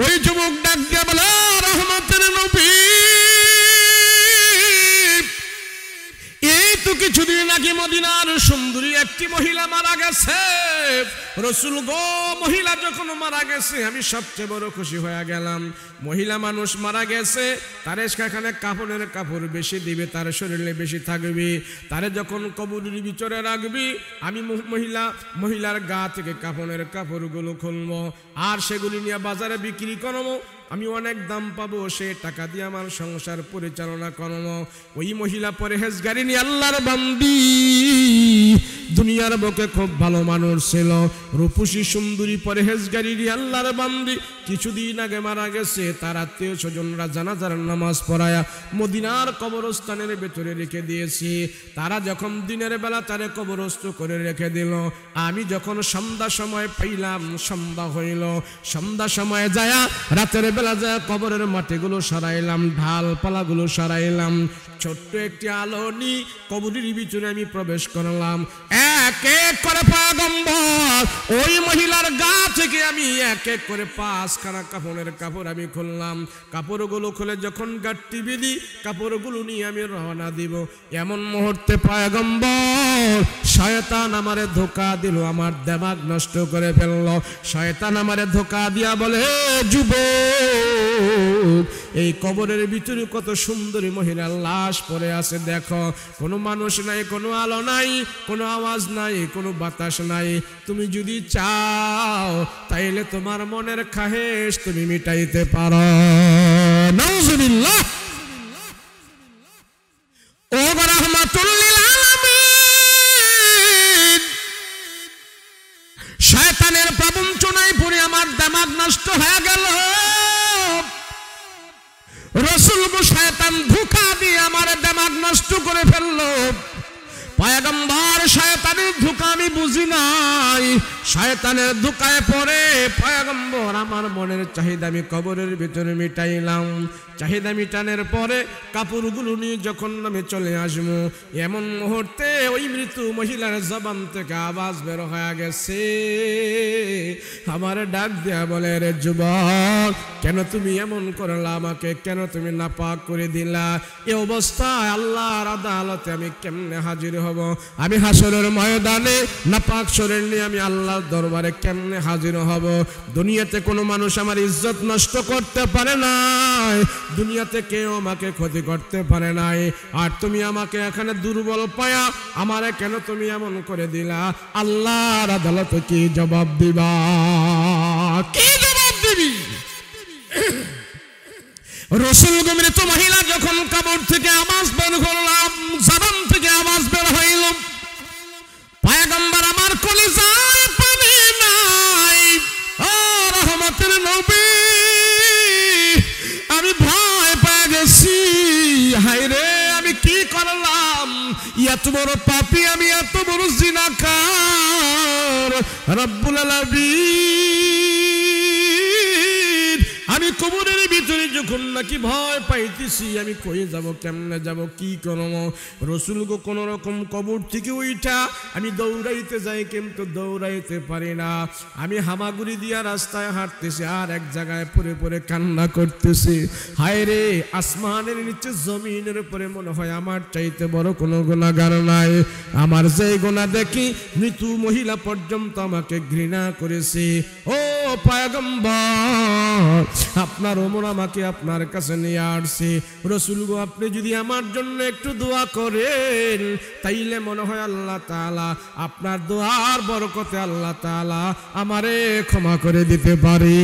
ওই যুবক ডাক দিয়ে বলে, রহমতের নবী, এই তো কিছুদিন আগে মদিনার সুন্দরী একটি মহিলা মারা গেছে। রসুল গো, মহিলা যখন মারা গেছে আমি সবচেয়ে বড় খুশি হয়ে গেলাম। মহিলা মানুষ মারা গেছে, তারে সেখানে কাফনের কাপড় বেশি দিবে, তার শরীরে বেশি থাকবে। তারে যখন কবরের ভিতরে রাখবি, আমি মহিলার গা থেকে কাফনের কাপড়গুলো খুলবো আর সেগুলি নিয়ে বাজারে বিক্রি করবো। আমি অনেক দাম পাবো, সে টাকা দিয়ে আমার সংসার পরিচালনা করবো। ওই মহিলা পরহেজগারী নিয়ে আল্লাহর বান্দি, দুনিয়ার বুকে খুব ভালো মানুষ ছিল, রূপসী সুন্দরী পরহেজগারী আল্লাহর বান্দি কিছুদিন আগে মারা গেছে। তার আত্মীয় স্বজনরা জানাজার নামাজ পড়ায়া মদিনার কবরস্থানের ভেতরে রেখে দিয়েছি। তারা যখন দিনের বেলা তারে কবরস্থ করে রেখে দিল, আমি যখন সন্ধ্যা সময় পাইলাম, সন্ধ্যা হইল, সন্ধ্যা সময় যায় রাতের বেলা যায় কবরের মাটিগুলো সরাইলাম, ঢালপালাগুলো সরাইলাম, ছোট্ট একটি আলো নি কবরের ভিতরে আমি প্রবেশ করলাম। এক এক করে পয়গম্বর ওই মহিলার গা থেকে আমি এক এক করে 5খানা কাফনের কাপড় আমি খুললাম। কাপড়গুলো খুলে যখন গাঁটটি বেঁধি, কাপড়গুলো নিয়ে আমি রওনা দিব। এমন মুহূর্তে পয়গম্বর শয়তান আমারে ধোঁকা দিল, আমার দিমাগ নষ্ট করে ফেলল। শয়তান আমারে ধোঁকা দিয়া বলে, যুবক, এই কবরের ভিতরে কত সুন্দরী মহিলার লাশ পড়ে আছে দেখো, কোনো মানুষ নাই, কোনো আলো নাই, কোনো আওয়াজ নাই, কোনো বাতাস নাই। তুমি যদি চাও তাইলে তোমার মনের খাহেশ তুমি মিটাইতে পারো। নাউজুবিল্লাহ। ও রাহমাতুল লিল আলামিন, শয়তানের প্রবঞ্চনায় পড়ে আমার দিমাগ নষ্ট হয়ে গেল। রসুল গো, শয়তান ধোঁকা দিয়ে আমার দিমাগ নষ্ট করে ফেললো। পয়গম্বর শয়তানের ধোঁকা আমি বুঝি নাই, শয়তানের ধোঁকায় পড়ে পয়গম্বর আমার মনের চাহিদা আমি কবরের ভিতরে মিটাইলাম। চাহিদা মিটানোর পরে কাপড়গুলো নিয়ে যখন আমি চলে আসবো, এমন মুহূর্তে ওই মৃত্যু মহিলার জবান থেকে আওয়াজ বের হয়ে গেছে। আমার ডাক দেয়া বলে, রে যুবক, কেন তুমি এমন করলা আমাকে, কেন তুমি নাপাক করে দিলা? এই অবস্থায় আল্লাহর আদালতে আমি কেমনে হাজির হব? আমি হাসরের ময়দানে নাপাক শরীর নিয়ে আমি আল্লাহর দরবারে কেমনে হাজির হব? দুনিয়াতে কোনো মানুষ আমার ইজ্জত নষ্ট করতে পারে নাই, দুনিয়াতে কেউ আমাকে ক্ষতি করতে পারে নাই, আর তুমি আমাকে এখানে দুর্বল পায়া আমারে কেন তুমি এমন করে দিলা? আল্লাহর আদালতে কি জবাব দিবা? কি জবাব দিবি? রসুল গো, মৃত মহিলা যখন কবর থেকে আওয়াজ বের করলাম, জবান থেকে আওয়াজ বের হইল, পয়গম্বর আমার কলিজায় পানি নাই। ও রহমতের নবী, আমি ভয় পেয়ে গেছি। হায় রে, আমি কি করলাম? এত বড় পাপী আমি, এত বড় জিনাকার। রব্বুল আলামিন, আমি কবরের ভিতরে যখন নাকি ভয় পাইতেছি, আমি কই যাব, কেমনে যাব, কি করব? রসুল গো, কোন রকম কবর থেকে উইঠা আমি দৌড়াইতে যাই, কিন্তু দৌড়াইতে পারি না। আমি হামাগুড়ি দিয়া রাস্তায় হাঁটতেছি আর এক জায়গায় পড়ে পড়ে কান্না করতেছি। হায় রে, আসমানের নিচে জমিনের উপরে মনে হয় আমার চাইতে বড় কোনো গুনাহগার নাই। আমার যে গুনাহ দেখি মৃত্যু মহিলা পর্যন্ত আমাকে ঘৃণা করেছে। ও পয়গম্বর, আপনার ওমর আমাকে আপনার কাছে নিয়ে আসছে। রসুল গো, আপনি যদি আমার জন্য একটু দোয়া করেন, তাইলে মনে হয় আল্লাহ তাআলা আপনার দোয়ার বরকতে আল্লাহ তাআলা আমারে ক্ষমা করে দিতে পারে।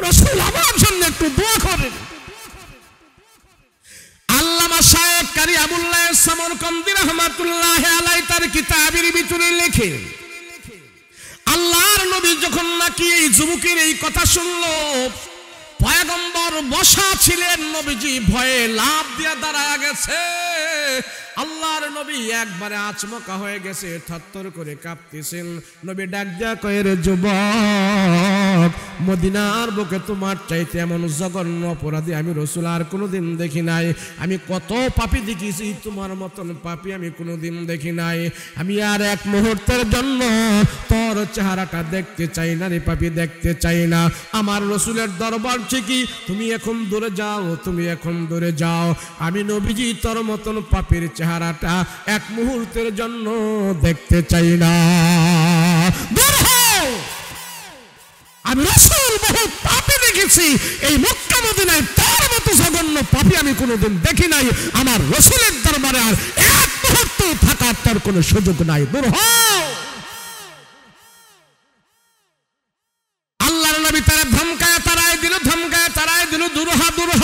রসুল, আমার জন্য একটু দোয়া করেন। আল্লামা শায়েখ কারি আবুল্লাহ সামরকান্দি রাহমাতুল্লাহি আলাইহি তার কিতাবের ভিতরে লেখে, আল্লাহর নবী যখন নাকি এই যুবকের এই কথা শুনলো, পয়গম্বর বসা ছিলেন, নবীজি ভয়ে লাফ দিয়ে দাঁড়ায় গেছে। আল্লাহর নবী একবারে আচমকা হয়ে গেছে, থরথর করে কাঁপতেছেন। নবী ডাক দিয়া কয়, রে যুবক, হক, মদিনার বুকে তোমার চাইতে এমন জঘন্য অপরাধী আমি রাসূল আর কোনোদিন দেখি নাই। আমি কত পাপী দেখেছি, তোমার মতন পাপী আমি কোনোদিন দেখি নাই। আমি আর এক মুহূর্তের জন্য তোর চেহারাটা দেখতে চাই না রে পাপী, দেখতে চাই না। আমার রাসূলের দরবার থেকে তুমি এখন দূরে যাও, তুমি এখন দূরে যাও। আমি নবীজি তোর মতন পাপীর চেহারাটা এক মুহূর্তের জন্য দেখতে চাই না। আমি রাসূল বহু পাপী দেখেছি, এই মক্কা মদিনায় তার মতো জঘন্য পাপী আমি কোনোদিন দেখি নাই। আমার রাসূলের দরবারে আর এক মুহূর্ত থাকার তার কোনো সুযোগ নাই। দূর হও। আল্লাহর নবী তারা ধমকায় তারাই দিল, ধমকায় তারাই দিল, দূর হ, দূর হ।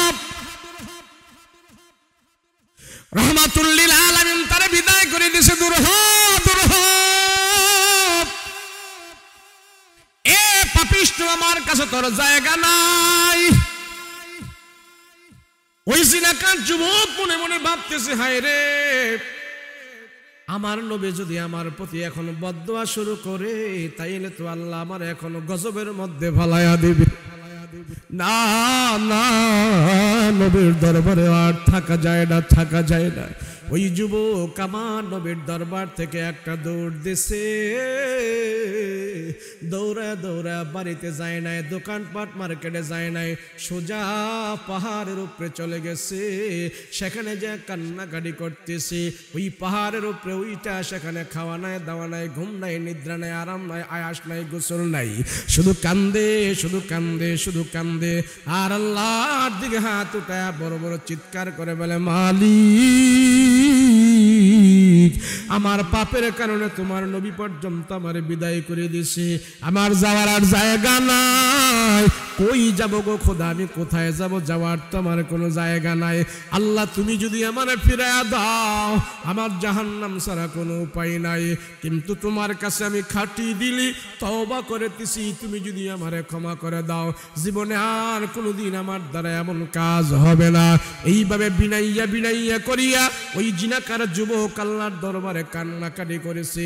রহমাতুল লিল আলামিন তারা বিদায় করে দিয়েছে, দূর হ, দূর হ। এ পাপিষ্ঠ, আমার কাছে তোর জায়গা নাই। ওই জিনাকার যুবক মনে মনে ভাবতেছে, হায় রে, আমার নবী যদি আমার প্রতি এখন বদদুয়া শুরু করে, তাইলে তো আল্লাহ আমার এখন গজবের মধ্যে ফালাইয়া দিবে। না না, নবীর দরবারে আর থাকা যায় না, থাকা যায় না। ওই যুবক আমার নবীর দরবার থেকে একটা দৌড় দিছে, দৌড়া দৌড়া বাড়িতে যায় নাই, দোকানপাট মার্কেটে যায় নাই, সোজা পাহাড়ের উপরে চলে গেছে। সেখানে যে কান্নাকাটি করতেছে, ওই পাহাড়ের উপরে ওইটা, সেখানে খাওয়া নাই, দাওয়া নাই, ঘুম নাই, নিদ্রা নাই, আরাম নাই, আয়াস নাই, গোসল নাই, শুধু কান্দে, শুধু কান্দে, শুধু কান্দে। আর আল্লাহর দিকে হাত উঠায় বড় বড় চিৎকার করে বলে, মালিক, আমার পাপের কারণে তোমার নবী পর্যন্ত আমার বিদায় করে দিছে, আমার যাওয়ার আর জায়গা নাই। কই যাব গো খোদা, আমি কোথায় যাব? যাওয়ার তো আমার কোনো জায়গা নাই। আল্লাহ, তুমি যদি আমারে ফিরাইয়া দাও, আমার জাহান্নাম ছাড়া কোনো উপায় নাই। কিন্তু তোমার কাছে আমি খাটি দিলি, তওবা করিতেছি, তুমি যদি আমারে ক্ষমা করে দাও, জীবনে আর কোনোদিন আমার দ্বারা এমন কাজ হবে না। এইভাবে বিনাইয়া বিনাইয়া করিয়া ওই জিনাকার যুবক আল্লাহর দরবারে কান্নাকাটি করেছে।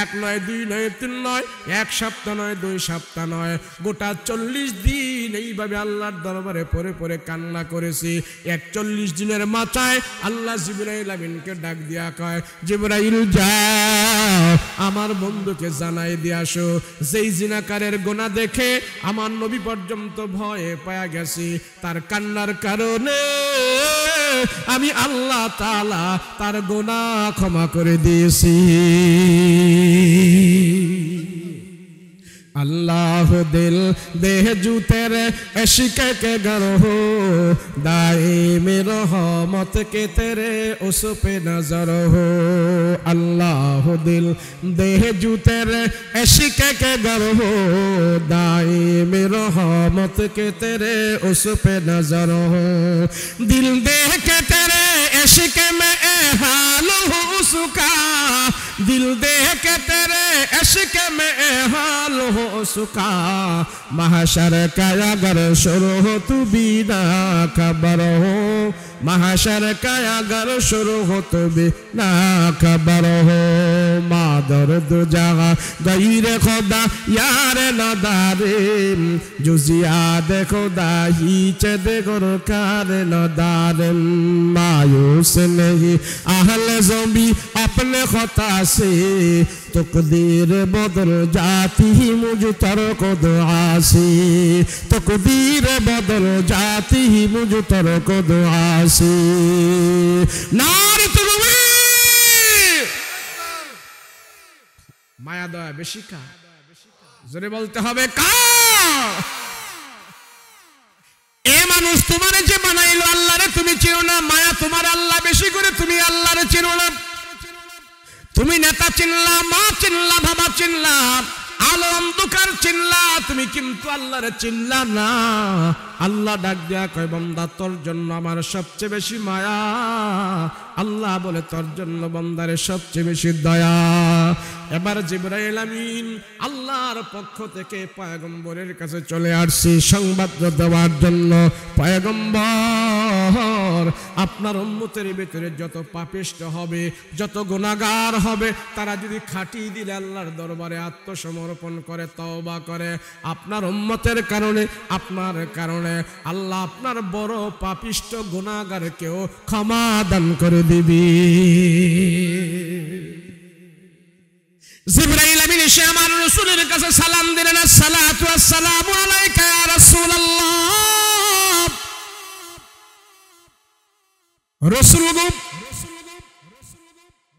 এক নয়, দুই নয়, তিন নয়, এক সপ্তাহ নয়, 2 সপ্তাহ নয়, গোটা 40 দিন এইভাবে আল্লাহর দরবারে পরে পরে কান্না করেছে। 41 দিনের মাথায় আল্লাহ জিবরাইল আমিনকে ডাক দিয়া কয়, জিবরাইল যাও, আমার বন্ধুকে জানাই দিয়ে আসো, যেই জিনাকারের গোনা দেখে আমার নবী পর্যন্ত ভয়ে পায়া গেছে, তার কান্নার কারণে আমি আল্লাহ তাআলা তার গোনা ক্ষমা করে দিয়েছি। अल्लाह दिल देह जू तेरे इश्क के गर हो, दाए में रहमत के तेरे उस पे नजर हो। अल्लाह दिल देह जू तेरे इश्क के गर हो, दाए में रहमत के तेरे उस पे नजर हो। दिल देह के तेरे इश्क में हाल हो उसका, दिल देह के तेरे इश्क में हाल हो उसका। महशर का अगर शुरू हो तू बिना खबर हो, महशर का अगर शुरू हो तो बिना खबर हो। मादर दो जगह गैर खुदा यार नदारे, जुजियाद खुदा ही चदे गुरकार नदारे। मायूस नहीं अहल ज़ोंबी अपने खुदा से, तकदीर बदल जाती ही मुझ तरक दुआ से, तकदीर बदल जाती ही मुझ तरक दुआ से। नारे तकबीर, माया दया बेशी का, জোরে বলতে হবে কার? এ মানুষ তোমারে যে বানাইলো আল্লাহরে তুমি চিনো না, মায়া তোমার আল্লাহ বেশি করে তুমি আল্লাহরে চিনো না। তুমি নেতা চিনলা, মা চিনলা, বাবা চিনলা, আলো অন্ধকার চিনলা, তুমি কিন্তু আল্লাহরে চিনলা না। আল্লাহ ডাক দেয়া কয়, বান্দা তোর জন্য আমার সবচেয়ে বেশি মায়া। আল্লাহ বলে তোর জন্য বান্দারে সবচেয়ে বেশি দয়া। এবার জিবরাইল আমিন আল্লাহর পক্ষ থেকে পয়গম্বরের কাছে চলে আসছে সংবাদ দেওয়ার জন্য। পয়গম্বর, আপনার উম্মতের ভিতরে যত পাপিষ্ঠ হবে, যত গুনাহগার হবে, তারা যদি খাঁটি দিলে আল্লাহর দরবারে আত্মসমর্পণ করে, তওবা করে, আপনার উম্মতের কারণে, আপনার কারণে আল্লাহ আপনার বড় পাপিষ্ঠ গুনাহগারকেও ক্ষমা দান করে দিবি। জিবরাইল আমিন এসে আমার রাসূলের কাছে সালাম দিলেন, আসসালাতু ওয়াসসালামু আলাইকা ইয়া রাসূলুল্লাহ। রাসূল গো,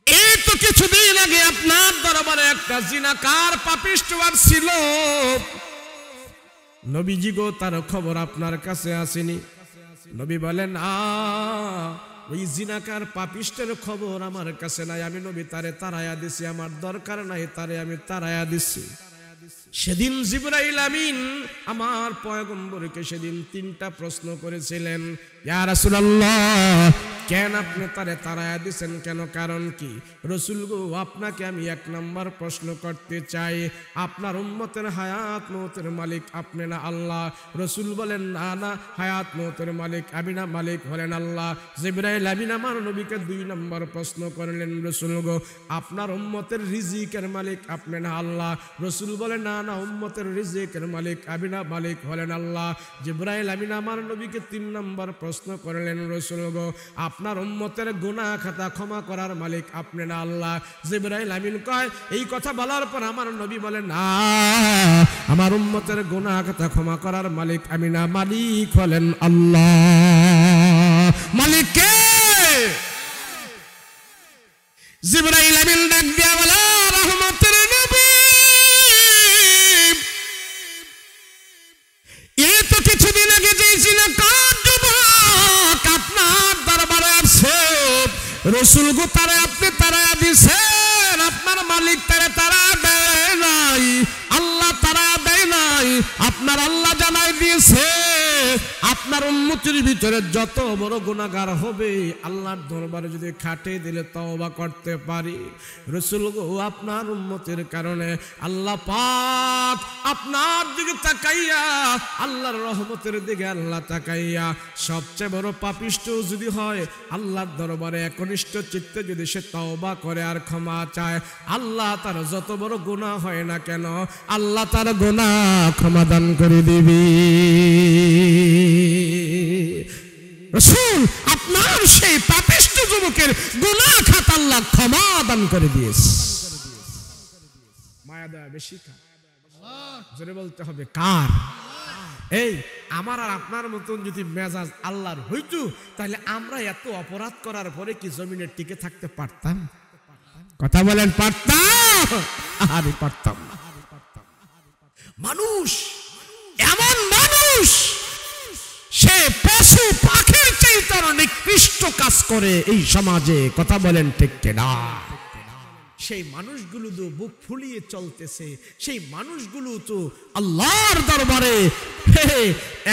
এই তো কিছুদিন আগে আপনার দরবারে একটা জিনাকার পাপিষ্ঠ ছিল, নবীজি গো তার খবর আপনার কাছে আসেনি? নবী বলেন, ওই জিনাকার পাপিষ্টের খবর আমার কাছে নাই, আমি নবী তারে তাড়াইয়া দিছি, আমার দরকার নাই, তারে আমি তাড়াইয়া দিছি। সেদিন জিবরাইল আমিন আমার পয়গম্বরকে সেদিন 3টা প্রশ্ন করেছিলেন, ইয়া রাসূলুল্লাহ, কেন আপনি তারে তাড়াইয়া দিছেন, কেন, কারণ কি? রাসূল গো, আপনাকে আমি 1 নম্বর প্রশ্ন করতে চাই, আপনার উম্মতের হায়াত মওতের মালিক আপনি না আল্লাহ? রাসূল বলেন, না না, হায়াত মওতের মালিক আমি না, মালিক হলেন আল্লাহ। জিবরাইল আমিন আমার নবীকে 2 নম্বর প্রশ্ন করলেন, রাসূল গো, আপনার উম্মতের রিজিকের মালিক আপনি না আল্লাহ? রাসূল বলেন, না না, উম্মতের রিজিকের মালিক আমি না, মালিক হলেন আল্লাহ। জিবরাইল আমিন আমার নবীকে 3 নম্বর প্রশ্ন করলেন, রাসূল গো, আপনার উম্মতের গুনাহ খাতা ক্ষমা করার মালিক আপনি না আল্লাহ? জিবরাইল আমিন কয়, এই কথা বলার পর আমার নবী বলেন, না, আমার উম্মতের গুনাহ খাতা ক্ষমা করার মালিক আমি না, মালিক হলেন আল্লাহ। মালিক কে? জিবরাইল আমিন ডাক দিয়া বলে, রহমতের নবী, এই তো কিছুদিন আগে যে জিনাকার যুবক আপনার দরবারে আসছে, রাসূল গো তারে আপনি তাড়াইয়া দিছেন, আপনার মালিক তারে তাড়া দেয় নাই, আল্লাহ তাড়া দেয় নাই, আপনার আল্লাহ জানাই দিয়েছে আপনার উম্মতের ভিতরে যত বড় গুনাহগার হবে আল্লাহর দরবারে যদি খাটে দিলে তওবা করতে পারি। রাসূল গো, আপনার উম্মতের কারণে আল্লাহ পাক আপনার দিকে তাকাইয়া, আল্লাহর রহমতের দিকে আল্লাহ তাকাইয়া, সবচেয়ে বড় পাপিষ্ঠ যদি হয় আল্লাহর দরবারে একনিষ্ঠ চিত্তে যদি সে তওবা করে আর ক্ষমা চায়, আল্লাহ তার যত বড় গুনাহ হয় না কেন আল্লাহ তার গুনাহ ক্ষমা দান করে দিবি। রাসূল আপনার সেই পাপিষ্ঠ যুবকের গুনাহ খাতা আল্লাহ ক্ষমা দান করে দিয়েছে। মায়া দয়া বেশি কার? জোরে বলতে হবে কার? এই আমার আর আপনার মতন যদি মেজাজ আল্লাহর হইতো, তাহলে আমরা এত অপরাধ করার পরে কি জমিনে টিকে থাকতে পারতাম? কথা বলেন, পারতাম? আরে পারতাম না। মানুষ এমন মানুষ, সে পশু পাখির চাইতে নিকৃষ্ট কাজ করে এই সমাজে। কথা বলেন ঠিক কিনা? সেই মানুষগুলো তো বুক ফুলিয়ে চলতেছে, সেই মানুষগুলো তো আল্লাহর দরবারে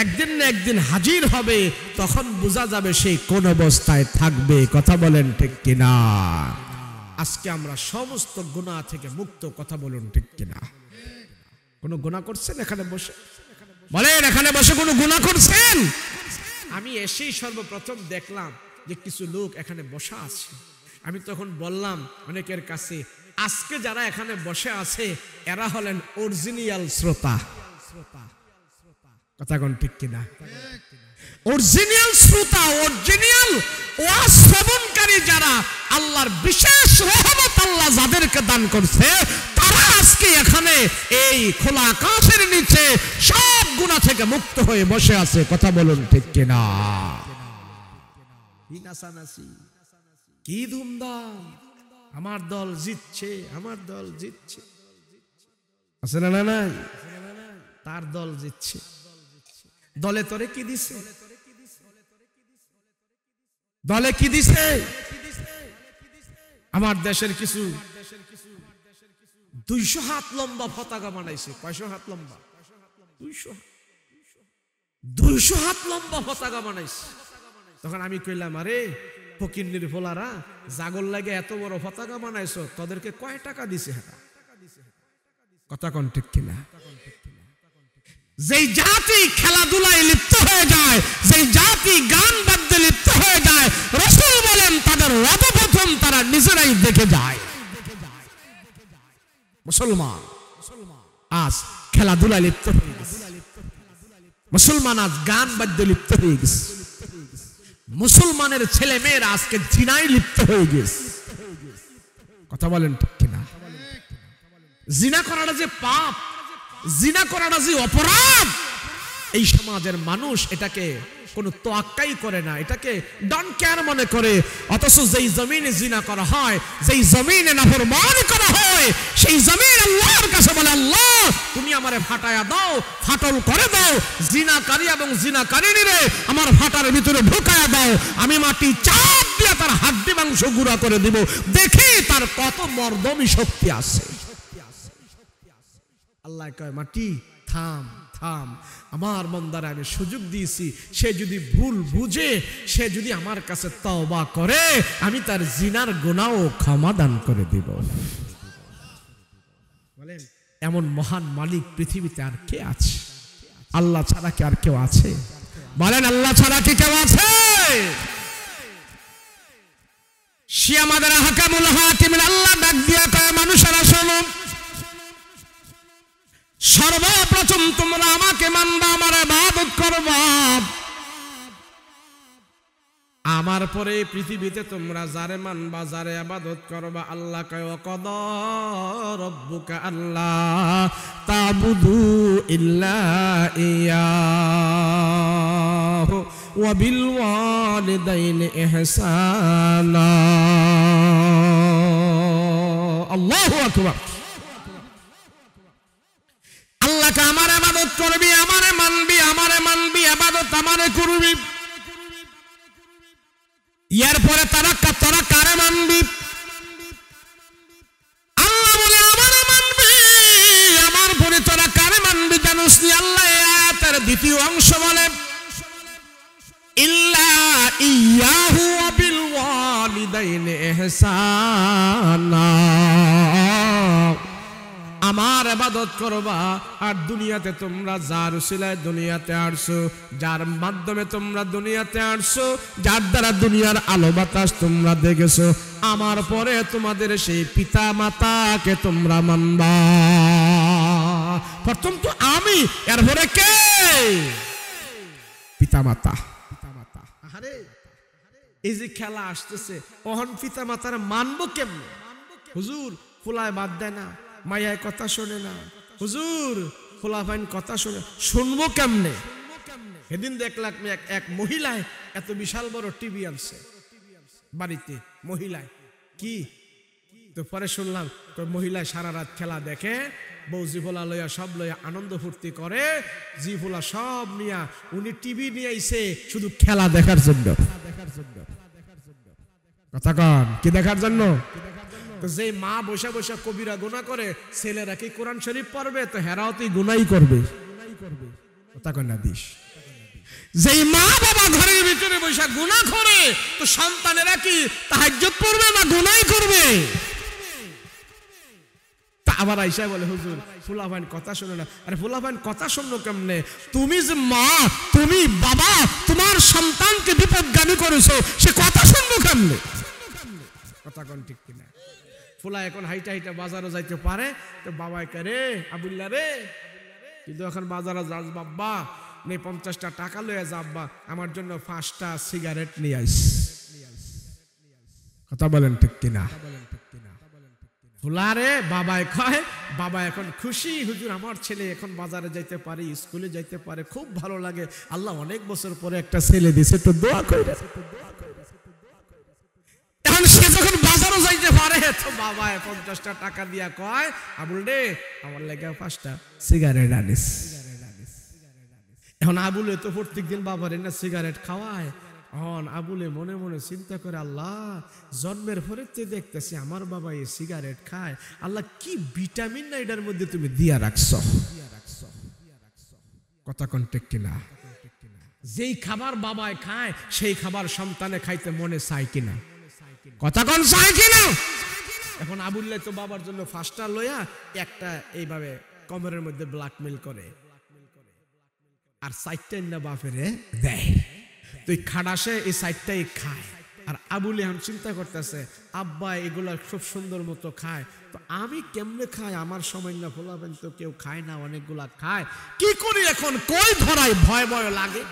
একদিন না একদিন হাজির হবে, তখন বোঝা যাবে সেই কোন অবস্থায় থাকবে। কথা বলেন ঠিক কিনা? আজকে আমরা সমস্ত গুনাহ থেকে মুক্ত। কথা বলুন ঠিক কিনা? কোন গুনাহ করছেন এখানে বসে? বলেন, এখানে বসে কোন গুনাহ করছেন? আমি এসেই সর্বপ্রথম দেখলাম যে কিছু লোক এখানে বসা আছে। আমি তখন বললাম অনেকের কাছে, আজকে যারা এখানে বসে আছে এরা হলেন অরিজিনাল শ্রোতা। কথা কোন ঠিক কিনা? অরিজিনাল শ্রোতা, অরিজিনাল ওয়াজ শ্রবণকারী যারা, আল্লাহর বিশেষ রহমত আল্লাহ যাদেরকে দান করছে, তারা আজকে এখানে এই খোলা আকাশের নিচে সব গুনাহ থেকে মুক্ত হয়ে বসে আছে। কথা বলুন ঠিক কিনা? কি নাচানাচি, কি ধুমধাম, আমার দল জিতছে, আমার দল জিতছে, আছে না? না, তার দল জিতছে। দলে তোরে কি দিছে? দলে কি দিছে? আমার দেশের কিছু 200 হাত লম্বা পতাকা বানাইছে। 500 হাত লম্বা? 200 হাত লম্বা পতাকা বানাইছে। তখন আমি কইলাম, আরে ফকিন্নির ফোলারা জাগল লাগে এত বড় পতাকা বানাইছো, তাদেরকে কয় টাকা দিছে? কথা কোন ঠিক কিনা? যেই জাতি খেলাধুলায় লিপ্ত হয়ে যায়, যেই জাতি গান বাদ্যে লিপ্ত হয়ে যায়, রাসূল বলেন তাদের সর্বপ্রথম তারা নিজেরাই দেখে যায়। মুসলমান আজ খেলাধুলায় লিপ্ত হয়ে গেছে, মুসলমান আজ গান বাদ্যে লিপ্ত হয়ে গেছে, মুসলমানের ছেলে মেয়েরা আজকে জিনায় লিপ্ত হয়ে গেছে। কথা বলেন ঠিক কিনা? জিনা করাটা যে পাপ, জিনা করাটা যে অপরাধ, এই সমাজের মানুষ এটাকে কোনো তোয়াক্কাই করে না, এটাকে ডন কেয়ার মনে করে। অথচ যেই জমিনে জিনা করা হয়, যেই জমিনে নাফরমানি করা হয়, সেই জমিন আল্লাহর কাছে বলে, আল্লাহ তুমি আমারে ফাটায়া দাও, ফাটল করে দাও, জিনাকারী এবং জিনাকারিনীরে আমার ফাটার ভিতরে ঢুকায়া দাও, আমি মাটি চাপ দিয়ে তার হাড্ডি মাংস গুঁড়া করে দিব, দেখি তার কত মর্দমি শক্তি আছে। আল্লাহ কয়, মাটি থাম থাম, আমার বান্দারে আমি সুযোগ দিয়েছি, সে যদি ভুল বুঝে, সে যদি আমার কাছে তওবা করে, আমি তার জিনার গুনাহও ক্ষমা দান করে দিব। বলেন এমন মহান মালিক পৃথিবীতে আর কে আছে? আল্লাহ ছাড়া কি আর কেউ আছে? বলেন আল্লাহ ছাড়া কি কেউ আছে? সে আমাদের হাকামুল হাকিমিন আল্লাহ ডাক দিয়া কয়, মানুষেরা শোনো, সর্বপ্রথম তোমরা আমাকে মানবা, আমার ইবাদত করবা, আমার পরে পৃথিবীতে তোমরা যারে মানবা, যারে ইবাদত করবা। আল্লাহ কয়, ওয়াকাদা রাব্বুকা আল্লা তা'বুদু ইল্লা ইয়াহু ওয়া বিল ওয়ালিদাইনি ইহসানা। আল্লাহু আকবার। আল্লাহকে আমার ইবাদত করবি, আমারে মানবি, আমারে মানবি, ইবাদত আমারে করবি। এরপরে তারা কারে মানবি? আল্লাহ বলে আমারে মানবি, আমার পরে তোরা কারে মানবি জানোস নি? আল্লাহ এই আয়াতের দ্বিতীয় অংশ বলে, ইল্লা ইয়াহু ওয়া বিল ওয়ালিদাইনি ইহসানা। আমার ইবাদত করবা, আর দুনিয়াতে তোমরা যার উসিলায় দুনিয়াতে আসছো, যার মাধ্যমে তোমরা দুনিয়াতে আসছো, যার দ্বারা দুনিয়ার আলো বাতাস তোমরা দেখেছো, আমার পরে তোমাদের সেই পিতা মাতাকে তোমরা মানবা। প্রথম তো আমি, এরপরে কে? পিতা মাতা। আরে এই যে খেলা আসতেছে, ওহন পিতা মাতার মানবো কেমনে? হুজুর ফুলায় বাদ দেয় না, মায়ায় কথা শোনে না, হুজুর ফুলাফাইন কথা শোনে, শুনবো কেমনে? সেদিন দেখলাম এক মহিলায় এত বিশাল বড় টিভি আনছে বাড়িতে, মহিলায় কি তো পরে শুনলাম মহিলায় সারা রাত খেলা দেখে, বউ জিফুলা লইয়া সব লইয়া আনন্দ ফুর্তি করে, জিফুলা সব নিয়া উনি টিভি নিয়ে আইছে শুধু খেলা দেখার জন্য। কথা কন, কি দেখার জন্য? তো যে মা বসে বসে কবিরা গুনাহ করে, ছেলেরা কি কোরআন শরীফ পড়বে? তো হেরাও তুই গুনাই করবে। কথা কন না দিস। যেই মা বাবা ঘরের ভিতরে বসে গুনাহ করে, তো সন্তানেরা কি তাহাজ্জুদ পড়বে না গুনাই করবে? তা আবার আইসা বলে, হুজুর ফুলাফাইন কথা শুনে না। আরে ফুলাফাইন কথা শুনলো কেমনে? তুমি যে মা, তুমি বাবা, তোমার সন্তানকে বিপদগামী করেছো, সে কথা শুনবো কেমনে? কথা কন ঠিক কিনা? ফুলা এখন হাইটা হাইটা বাজারে যাইতে পারে, তো বাবাই রে আবুল্লা রে, কিন্তু এখন বাজারে যাস বাব্বা, নেই 50টা টাকা লয়ে যাব্বা, আমার জন্য 5টা সিগারেট নিয়ে আইস। কথা বলেন ঠিক কিনা? ফুলা রে বাবাই কয়, বাবা এখন খুশি, হুজুর আমার ছেলে এখন বাজারে যাইতে পারে, স্কুলে যাইতে পারে, খুব ভালো লাগে, আল্লাহ অনেক বছর পরে একটা ছেলে দিছে, তো দোয়া কইরা। এখন সে যখন বাজারও যাইতে পারে, তো বাবা 50টা টাকা দিয়া কয়, আবুল রে আমার লেগে 5টা সিগারেট আনিস। এখন আবুলে তো প্রত্যেকদিন বাবার না সিগারেট খাওয়ায়, এখন আবুলে মনে মনে চিন্তা করে, আল্লাহ জন্মের পরে দেখতেছি আমার বাবা এই সিগারেট খায়, আল্লাহ কি ভিটামিন না এটার মধ্যে তুমি দিয়া রাখছো। কথা কোন ঠিক কিনা? যেই খাবার বাবায় খায় সেই খাবার সন্তানে খাইতে মনে চায় কিনা? কথা কোন চায় কিনা? এখন আবুল্লাহ তো বাবার জন্য ফাস্টা লইয়া একটা এইভাবে কমরের মধ্যে ব্ল্যাকমেল করে আর সাইডটাই না বাপেরে দেয়। তুই খাড়াসে এই সাইডটাই খায়। আর আবুল এখন চিন্তা করতেছে আব্বা এগুলা খুব সুন্দর মতো খায়, তো আমি কেমনে খাই? আমার সময় না ফোলাবেন তো কেউ খায় না, অনেকগুলা খায়, কি করি এখন? কই ধরাই? ভয় ভয় লাগে।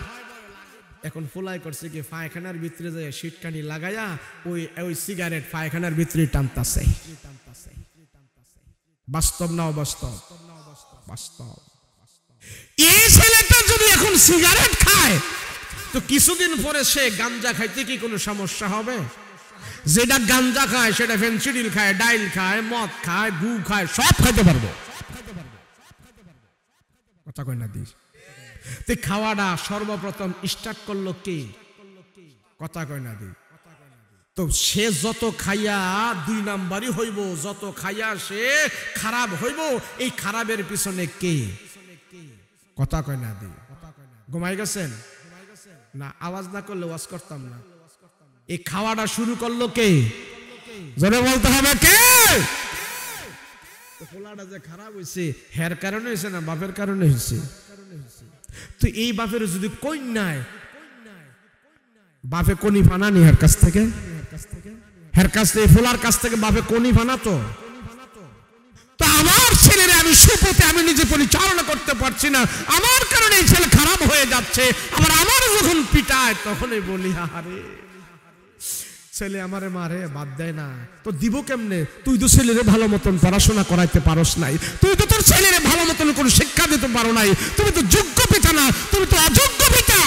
এখন ফোলাই করছে কি পায়খানার ভিতরে যায় শীতকানি লাগাইয়া ওই সিগারেট পায়খানার ভিতরে টানতাছে। বাস্তব না অবাস্তব? বাস্তব। এই ছেলেটা যদি এখন সিগারেট খায় তো কিছুদিন পরে সে গাঞ্জা খাইতে কি কোনো সমস্যা হবে? যেটা গাঞ্জা খায় সেটা ফেন্সিডিল খায়, ডাইল খায়, মদ খায়, গু খায়, সব খাইতে পারবো। কথা কই না দিস? তুই খাওয়াটা সর্বপ্রথম স্টার্ট করলো কে? কথা কই না দি? তো সে যত খাইয়া 2 নাম্বারই হইব, যত খাইয়া সে খারাপ হইব, এই খারাপের পিছনে কে? কথা কই না দি? ঘুমাই গেছেন না? আওয়াজ না করলে ওয়াজ করতাম না। এই খাওয়াটা শুরু করলো কে? জোরে বলতে হবে কে? পোলাটা যে খারাপ হয়েছে হের কারণে হয়েছে না বাপের কারণে হয়েছে? তো এই বাপের যদি কই নাই, বাপে কোনি ফানানি হের কাছ থেকে, হের কাছ থেকে ফোলার কাছ থেকে বাপে কোনি ফানাতো। তো আমার ছেলেরা আমি সুপথে আমি নিজে পরিচালনা করতে পারছি না, আমার কারণে এই ছেলে খারাপ হয়ে যাচ্ছে। আবার আমার যখন পিটায় তখনই বলি আরে ছেলে আমারে মারে, বাদ দেয় না, তো দিব কেমনে? তুই তো ছেলেরে ভালো মতন পড়াশোনা করাইতে পারস নাই, তুই তো তোর ছেলেরে ভালো মতন কোনো শিক্ষা দিতে পারো নাই, তুমি তো যোগ্য পিতা না, তুমি তো অযোগ্য পিতা।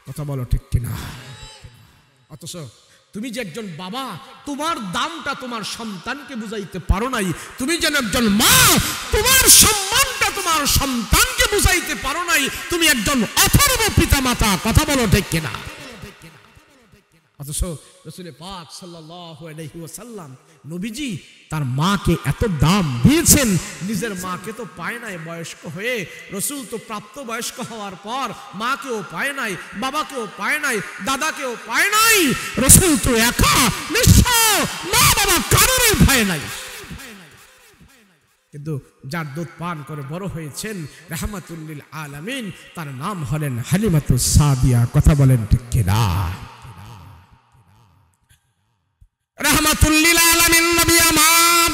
কথা বলো ঠিক কিনা? অথচ তুমি যে একজন বাবা, তোমার দামটা তোমার সন্তানকে বুঝাইতে পারো নাই। তুমি যেন একজন মা, তোমার সম্মানটা তোমার সন্তানকে বুঝাইতে পারো নাই। তুমি একজন অথর্ব পিতা মাতা। কথা বলো ঠিক কিনা? অথচ রাসূল পাক সাল্লাল্লাহু আলাইহি ওয়াসাল্লাম নবীজি তার মাকে এত দাম দিয়েছেন। নিজের মাকে তো পায় নাই বয়স্ক হয়ে, রাসূল তো প্রাপ্ত বয়স্ক হওয়ার পর মাকেও পায় নাই, বাবাকেও পায় নাই, দাদাকেও পায় নাই। রাসূল তো একা নিঃস্ব, মা বাবা কারোরই পায় নাই। কিন্তু যার দুধ পান করে বড় হয়েছেন রাহমাতুল লিল আলামিন, তার নাম হলেন হালিমাতুস সাদিয়া। কথা বলেন ঠিক কিনা? রাহমাতুল লিল আলামিন নবী আমার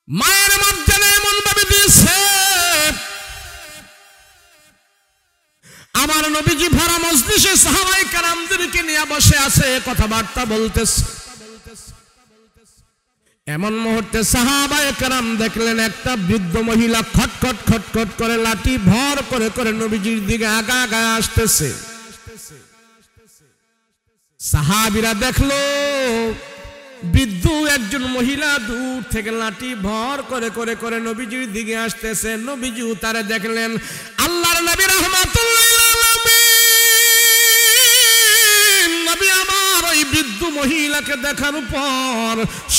মায়ের মর্যাদা এমন ভাবে দিয়েছে, আমার নবীজি ভরা মজলিসে সাহাবায়ে কেরামদেরকে নিয়ে বসে আছে, কথাবার্তা বলতেছে। এমন মুহূর্তে সাহাবায়ে কেরাম দেখলেন একটা বৃদ্ধ মহিলা খটখট খটখট করে লাঠি ভর করে করে নবীজির দিকে আগা আগা আসতেছে। সাহাবীরা দেখলো বৃদ্ধ একজন মহিলা দূর থেকে লাঠি ভর করে করে করে নবীজির দিকে আসতেছে। নবীজিও তারে দেখলেন। আল্লাহর নবী রাহমাতুল্লাহ নবী আমার ওই বৃদ্ধ মহিলাকে দেখার পর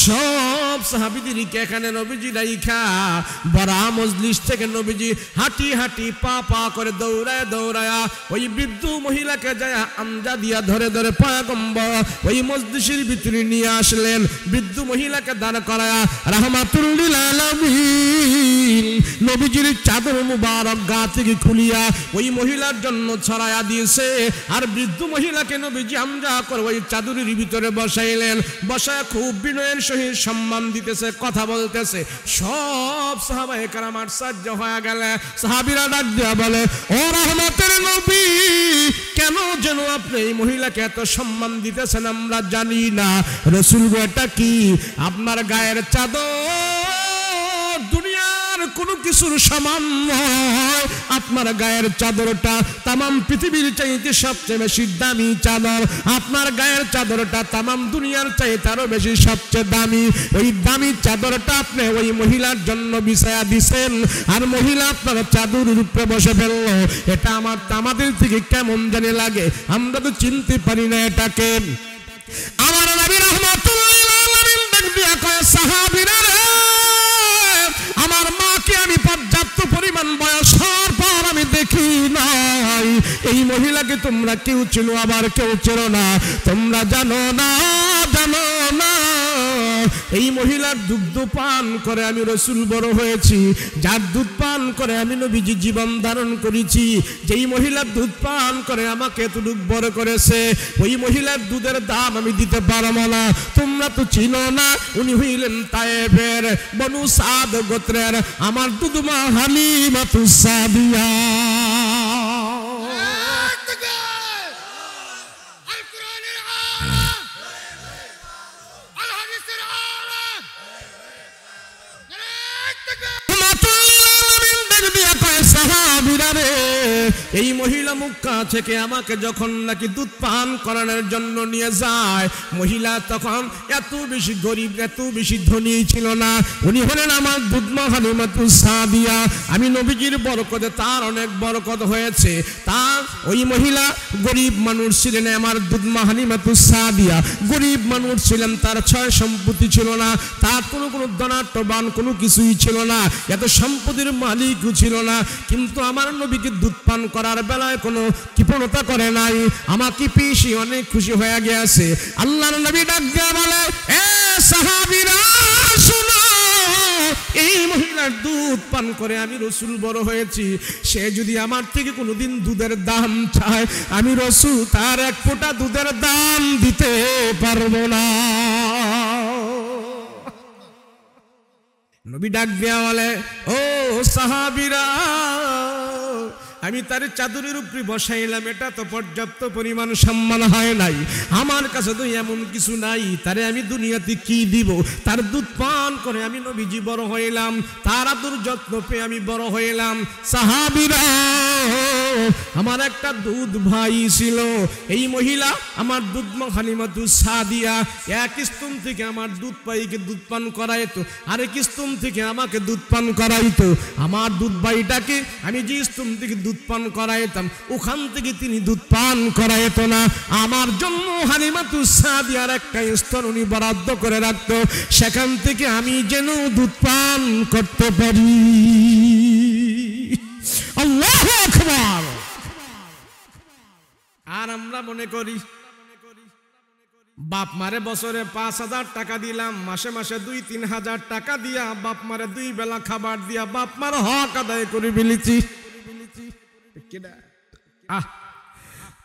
সব সাহাবীদেরকে এখানে নবীজি রাইখা বড়া মজলিস থেকে নবীজি হাঁটি হাঁটি পা পা করে দৌড়ায় দৌড়ায় ওই বৃদ্ধ মহিলাকে যায় আমজা দিয়া ধরে ধরে পয়গম্বর ওই মজলিসের ভিতরে নিয়ে আসলেন। বৃদ্ধ মহিলাকে দাঁড় করায়া রাহমাতুল লিল আলামিন নবীজির চাদর মুবারক গা থেকে খুলিয়া ওই মহিলার জন্য ছড়ায়া দিয়েছে। আর বৃদ্ধ মহিলাকে নবীজি আমজা করে ওই চাদরের ভিতরে বসাইলেন। বসায় খুব বিনয়ের সহিত সম্মান দিতেছে, কথা বলতেছে। সব সাহাবায়ে কেরাম আশ্চর্য হয়ে গেল। সাহাবীরা ডাক দিয়া বলে, ও রহমতের নবী, কেন যেন আপনি এই মহিলাকে এত সম্মান দিতেছেন আমরা জানি না। রাসূল গো, এটা কি আপনার গায়ের চাদর দুনিয়ার কোনো কিছুর সমান নয়। আপনার গায়ের চাদরটা তামাম পৃথিবীর চাইতে সবচেয়ে বেশি দামি চাদর। আপনার গায়ের চাদরটা তামাম দুনিয়ার চাইতে আরো বেশি সবচেয়ে দামি। ওই দামি চাদরটা আপনি ওই মহিলার জন্য বিছায়া দিছেন, আর মহিলা আপনার চাদরের উপরে বসে ফেললো। এটা আমাদের থেকে কেমন জানি লাগে, আমরা তো চিনতে পারি না এটাকে। আমার নবী রাহমাতুল্লাহ আলাইহি ডাক দিয়া কয়, সাহাবীরা রে, আমার মাকে আমি পর্যাপ্ত পরিমাণ বয়স হওয়ার এই মহিলাকে তোমরা কেউ চেনো আবার কেউ চেনো না। তোমরা জানো না এই মহিলার দুগ্ধ পান করে আমি রাসূল বড় হয়েছি, যার দুধ পান করে আমি নবীজি জীবন ধারণ করেছি, যেই মহিলার দুধ পান করে আমাকে এতটুকু বড় করেছে, ওই মহিলার দুধের দাম আমি দিতে পারবো না। তোমরা তো চিনো না, উনি হইলেন তায়েফের বনু সাদ গোত্রের আমার দুধমা হালিমাতুস সাদিয়া। এই মহিলা মক্কা থেকে আমাকে যখন নাকি দুধ পান করানোর জন্য নিয়ে যায়, মহিলা তখন এত বেশি গরিব এত বেশি ধনী ছিল না। উনি হলেন আমার দুধমা হালিমাতুস সাদিয়া। আমি নবীজির বরকতে তার অনেক বরকত হয়েছে। তার ওই মহিলা গরিব মানুষ ছিলেন, আমার দুধমা হালিমাতুস সাদিয়া গরিব মানুষ ছিলেন, তার ছয় সম্পত্তি ছিল না, তার কোনো ধনাঢ্যবান কোনো কিছুই ছিল না, এত সম্পত্তির মালিকও ছিল না। কিন্তু আমার নবীকে দুধ পান করার বেলায় কোনো কৃপণতা করে নাই। আমাকে পেশি অনেক খুশি হয়ে গেছে। আল্লাহর নবী ডাক দিয়ে বলে, এ সাহাবীরা শুনো, এই মহিলার দুধ পান করে আমি রাসূল বড় হয়েছি। সে যদি আমার থেকে কোনোদিন দুধের দাম চায়, আমি রাসূল তার এক ফোঁটা দুধের দাম দিতে পারবো না। নবী ডাক দিয়া বলে, ও সাহাবীরা, আমি তার চাদরের উপরে বসাইলাম, এটা তো পর্যাপ্ত পরিমাণ সম্মান হয় নাই। আমার কাছে তো এমন কিছু নাই, তারে আমি দুনিয়াতে কি দিব? তার দুধ পান করে আমি নবীজি বড় হইলাম, তার আদর যত্ন পেয়ে আমি বড় হইলাম। সাহাবীরা, আমার একটা দুধ ভাই ছিল, এই মহিলা আমার দুধমা হালিমাতুস সাদিয়া এক স্তন থেকে আমার দুধ পাইকে দুধ পান করাইতো, আরেক স্তন থেকে আমাকে দুধ পান করাইতো। আমার দুধ ভাইটাকে আমি যে স্তন থেকে দুধ পান করাইতাম, ওখান থেকে তিনি দুধ পান করাইতো না। আমার জন্য হালিমাতুস সাদিয়ার একটা স্তন উনি বরাদ্দ করে রাখতো, সেখান থেকে আমি যেন দুধ পান করতে পারি। আল্লাহু আকবার। আর আমরা মনে করি বাপ মারে বছরে 5,000 টাকা দিলাম, মাসে মাসে 2-3 হাজার টাকা দিয়া বাপ মারে 2 বেলা খাবার দিয়া বাপ মার হক আদায় করে ফেলেছি।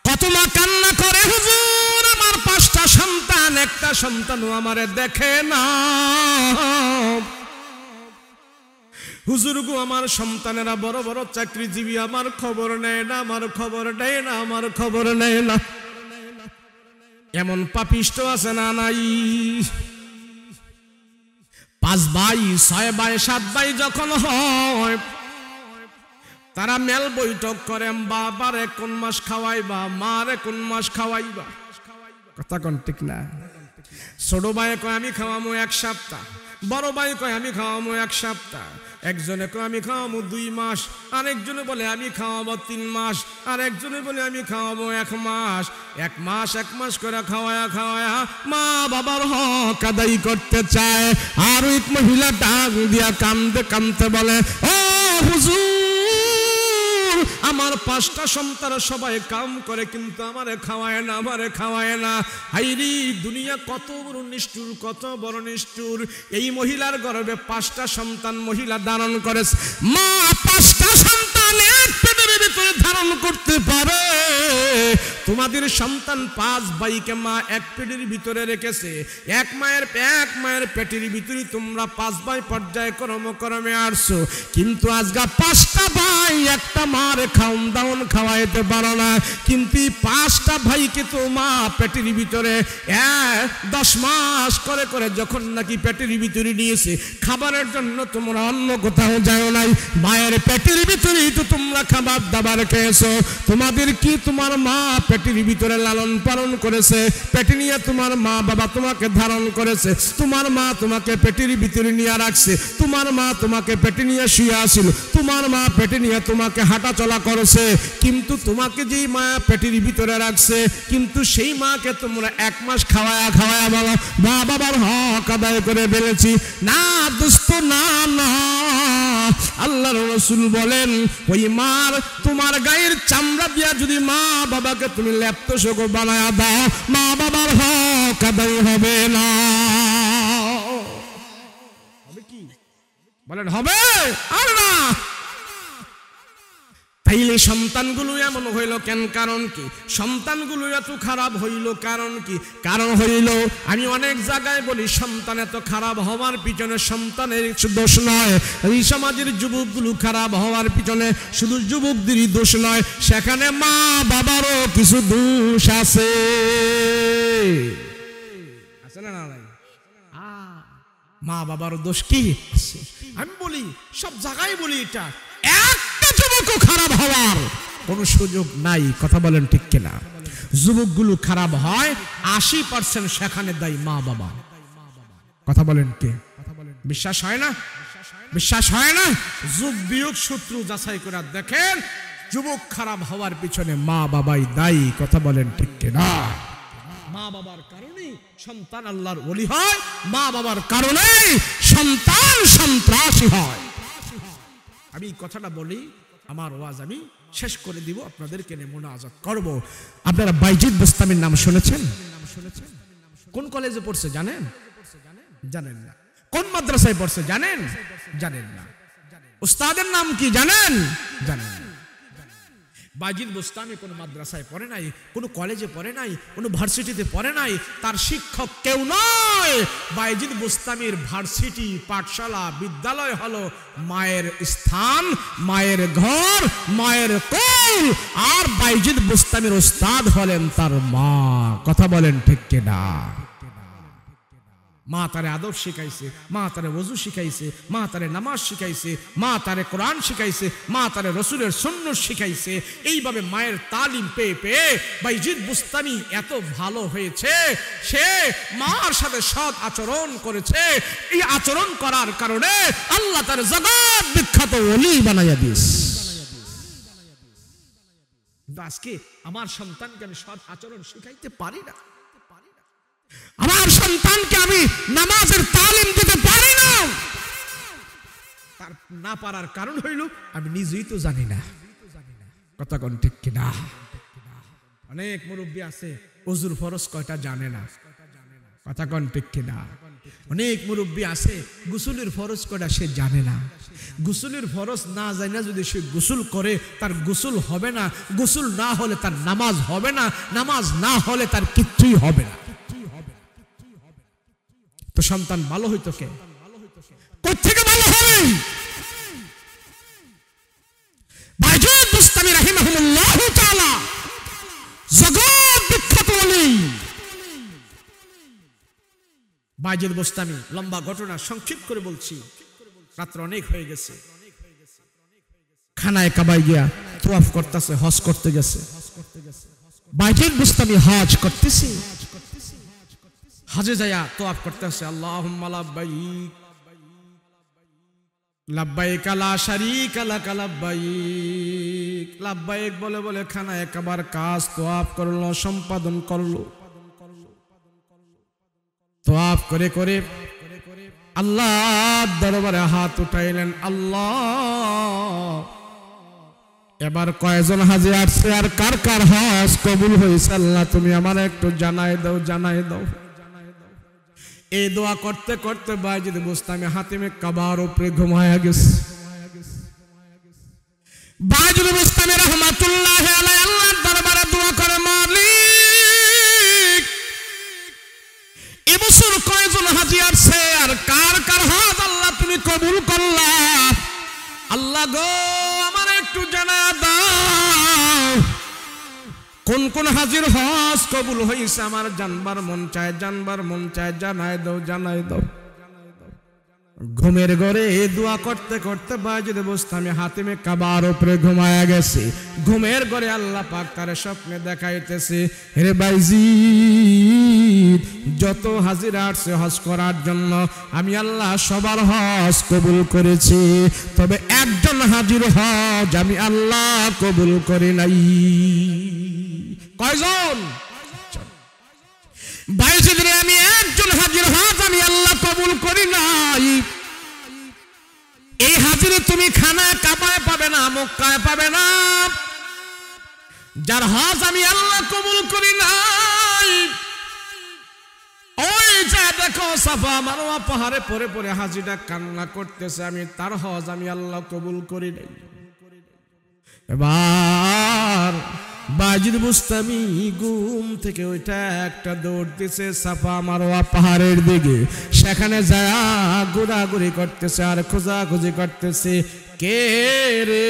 কত মা কান্না করে, হুজুর আমার 5টা সন্তান, একটা সন্তানও আমারে দেখে না। হুজুর গো, আমার সন্তানেরা বড় বড় চাকরিজীবী, আমার খবর নেয় না, আমার খবর নেয় না, আমার খবর নেয় না। এমন পাপিষ্ট আছে না নাই? 5 ভাই 6 ভাই 7 ভাই যখন হয়, তারা মেল বৈঠক করে, বাবারে কোন মাস খাওয়াইবা, মারে কোন মাস খাওয়াইবা। কথা কোন ঠিক না? ছোট ভাই কয় আমি খাওয়ামো 1 সপ্তাহ, বড় ভাই কয় আমি খাওয়ামো 1 সপ্তাহ, একজনে কয় আমি খাওয়াবো 2 মাস, আরেকজনে বলে আমি খাওয়াবো 3 মাস, আর একজনে বলে আমি খাওয়াবো 1 মাস। 1 মাস করে খাওয়ায়া খাওয়ায়া মা বাবার হক আদায় করতে চায়। আর ওই মহিলা ডাক দিয়া কান্দতে কান্দতে বলে, ও হুজুর, আমার 5টা সন্তান সবাই কাম করে, কিন্তু আমারে খাওয়ায় না, আমারে খাওয়ায় না। হাইরি দুনিয়া কত বড় নিষ্ঠুর, কত বড় নিষ্ঠুর। এই মহিলার গর্ভে 5টা সন্তান মহিলা ধারণ করেছে। মা 5টা সন্তান এক পেটের ভিতরে ধারণ করতে পারে। তোমাদের সন্তান 5 ভাইকে মা এক পেটের ভিতরে রেখেছে। এক মায়ের পেটের ভিতরে তোমরা 5 ভাই পর্যায়ে ক্রমে আসছো, কিন্তু আজকে 5টা ভাই একটা মার খাওন দাওন খাওয়াইতে পারো না। কিন্তু 5টা ভাইকে তো মা পেটের ভিতরে 10 মাস করে করে যখন নাকি পেটের ভিতরে নিয়েছে, খাবারের জন্য তোমরা অন্য কোথাও যাও নাই, মায়ের পেটের ভিতরেই তো তোমরা খাবার দাবার খেয়েছো। তোমাদের কি তোমার মা পেটের ভিতরে লালন পালন করেছে? পেটে নিয়ে তোমার মা বাবা তোমাকে ধারণ করেছে, তোমার মা তোমাকে পেটের ভিতরে নিয়ে রাখছে, তোমার মা তোমাকে পেটে নিয়ে শুয়ে আসিল, তোমার মা পেটে নিয়ে তোমাকে হাঁটা চলা করেছে। কিন্তু তোমাকে যেই মা পেটের ভিতরে রাখছে, কিন্তু সেই মাকে তোমরা 1 মাস খাওয়ায়া খাওয়ায়া বলো মা বাবার হক আদায় করে ফেলেছি। না দোস্ত, না না, আল্লাহর রাসূল বলেন ওই মার তোমার গায়ের চামড়া দিয়া যদি মা বাবাকে তুমি লেপ্তশোক বানায়া দাও, মা বাবার হক আদায় হবে না। হবে কি বলেন? হবে আর না। তাইলে সন্তানগুলো এমন হইল কেন? কারণ কি? সন্তানগুলো এত খারাপ হইল কারণ কি? কারণ হইল আমি অনেক জায়গায় বলি সন্তান এত খারাপ হওয়ার পিছনে সন্তানের দোষ নয়, এই সমাজের যুবকগুলো খারাপ হওয়ার পিছনে শুধু যুবকদেরই দোষ নয়, সেখানে মা বাবারও কিছু দোষ আছে। আছে না? না মা বাবার দোষ কি আছে? আমি বলি সব জায়গায় বলি এটা, একটা যুবকও খারাপ হওয়ার কোনো সুযোগ নাই। কথা বলেন ঠিক কিনা? যুবকগুলো খারাপ হয় 80% সেখানে দায়ী মা বাবা। কথা বলেন কে? বিশ্বাস হয় না? বিশ্বাস হয় না? যুগ বিয়োগ সূত্র যাচাই করে দেখেন, যুবক খারাপ হওয়ার পিছনে মা বাবাই দায়ী। কথা বলেন ঠিক কিনা? মা বাবার কারণে সন্তান আল্লাহর ওলি হয়, মা বাবার কারণে সন্তান সন্ত্রাসী হয়। আমি কথাটা বলি, আমার ওয়াজ আমি শেষ করে দিব, আপনাদেরকে নিয়ে মুনাজাত করব। আপনারা বাইজিদ বুস্তামির নাম শুনেছেন? কোন কলেজে পড়ছে জানেন? জানেন না। কোন মাদ্রাসায় পড়ছে জানেন? জানেন না। উস্তাদের নাম কি জানেন? জানেন না। বাইজিদ বুস্তামি কোন মাদ্রাসায় পড়ে নাই, কোন কলেজে পড়ে নাই, কোন ভার্সিটিতে পড়ে নাই, তার শিক্ষক কেউ নয়। বাইজিদ বুস্তামির ভার্সিটি, পাঠশালা, বিদ্যালয় হলো মায়ের স্থান, মায়ের ঘর, মায়ের কোল। আর বাইজিদ বুস্তামির উস্তাদ হলেন তার মা। কথা বলেন ঠিক কিনা? মা তারে আদব শিখাইছে, মা তারে ওযু শিখাইছে, মা তারে নামাজ শিখাইছে, মা তারে কোরআন শিখাইছে, মা তারে রসুলের সুন্নাত শিখাইছে। এইভাবে মায়ের তালিম পেয়ে পেয়ে বাইজিদ বুস্তামি এত ভালো হয়েছে, সে মার সাথে সৎ আচরণ করেছে। এই আচরণ করার কারণে আল্লাহ তার জগৎ বিখ্যাত ওলি বানাইয়া দিয়েছে। আজকে আমার সন্তানকে আমি সৎ আচরণ শিখাইতে পারি না, আমার সন্তানকে আমি নামাজের তালিম দিতে পারি না। তার না পারার কারণ হইল আমি নিজেই তো জানি না। কথা কোন ঠিক কিনা? অনেক মুরব্বী আছে ওযুর ফরজ কয়টা জানে না। কথা কোন ঠিক কিনা? অনেক মুরব্বী আছে গোসলের ফরজ কয়টা সে জানে না। গোসলের ফরজ না জানা যদি সে গোসল করে তার গোসল হবে না, গোসল না হলে তার নামাজ হবে না, নামাজ না হলে তার কিচ্ছুই হবে না। তো সন্তান ভালো হইতো কে? কোত্থেকে ভালো হবে? বাইজিদ বুস্তামি রাহিমাহুল্লাহু তাআলা জগৎ বিখ্যাত ওলি। বাইজিদ বুস্তামি, লম্বা ঘটনা সংক্ষিপ্ত করে বলছি, রাত্র অনেক হয়ে গেছে। খানায় কাবায় গিয়া তাওয়াফ করতেছে, হজ করতে গেছে। বাইজিদ বুস্তামি হজ করতেছে, হজে যায়া তাওয়াফ করতেছে। আল্লাহুম্মা লাব্বাইক লাব্বাইক লা শারীকা লাক লাব্বাইক, লাব্বাইক বলে বলে খানায় কাবার কাজ তাওয়াফ করলো, সম্পাদন করলো। তাওয়াফ করে করে আল্লাহর দরবারে হাত উঠাইলেন। আল্লাহ, এবার কয়জন হাজী আসছে আর কার কার হজ কবুল হয়েছে আল্লাহ তুমি আমার একটু জানাই দাও, জানাই দাও। এই দোয়া করতে করতে বাইজিদ বুস্তামি হাতিমে কাবার উপরে ঘুমায়া গেছে। বাইজিদ বুস্তামি রাহমাতুল্লাহি আলাইহি আল্লাহর দরবারে দোয়া করে, মালিক এবছর কয়জন হাজী আসছে আর কার কার হজ আল্লাহ তুমি কবুল করলা। আল্লাহ গো আমার একটু জানা দাও কোন কোন হাজির হজ কবুল হয়েছে, আমার জানবার মন চায়, জানবার মন চায়, জানাই দাও, জানাই দাও। ঘুমের ঘরে দোয়া করতে করতে বাইজিদ বুস্তামি হাতিমে কাবার উপরে ঘুমায়া গেছে। ঘুমের ঘরে আল্লাহ পাক তার স্বপ্নে দেখাইতেছে, হে বাইজিদ যত হাজির আসছে হজ করার জন্য আমি আল্লাহ সবার হজ কবুল করেছি, তবে একজন হাজির হজ আমি আল্লাহ কবুল করি নাই। কয়জন? বাইজিদ রে আমি একজন হাজির হজ আমি আল্লাহ কবুল করি নাই। এই হাজিরে তুমি খানা কাবায় পাবে না, মক্কায় পাবে না। যার হজ আমি আল্লাহ কবুল করি নাই, ওই যা দেখো সাফা মারওয়া পাহাড়ে পরে পরে হাজিটা কান্না করতেছে, আমি তার হজ আমি আল্লাহ কবুল করি নাই। এবার বাজিদ বুস্তামি ঘুম থেকে ওইটা একটা দৌড় দিছে সাফা মারওয়া পাহাড়ের দিকে। সেখানে যায় ঘোরাঘুরি করতেছে আর খোঁজাখুঁজি করতেছে, কে রে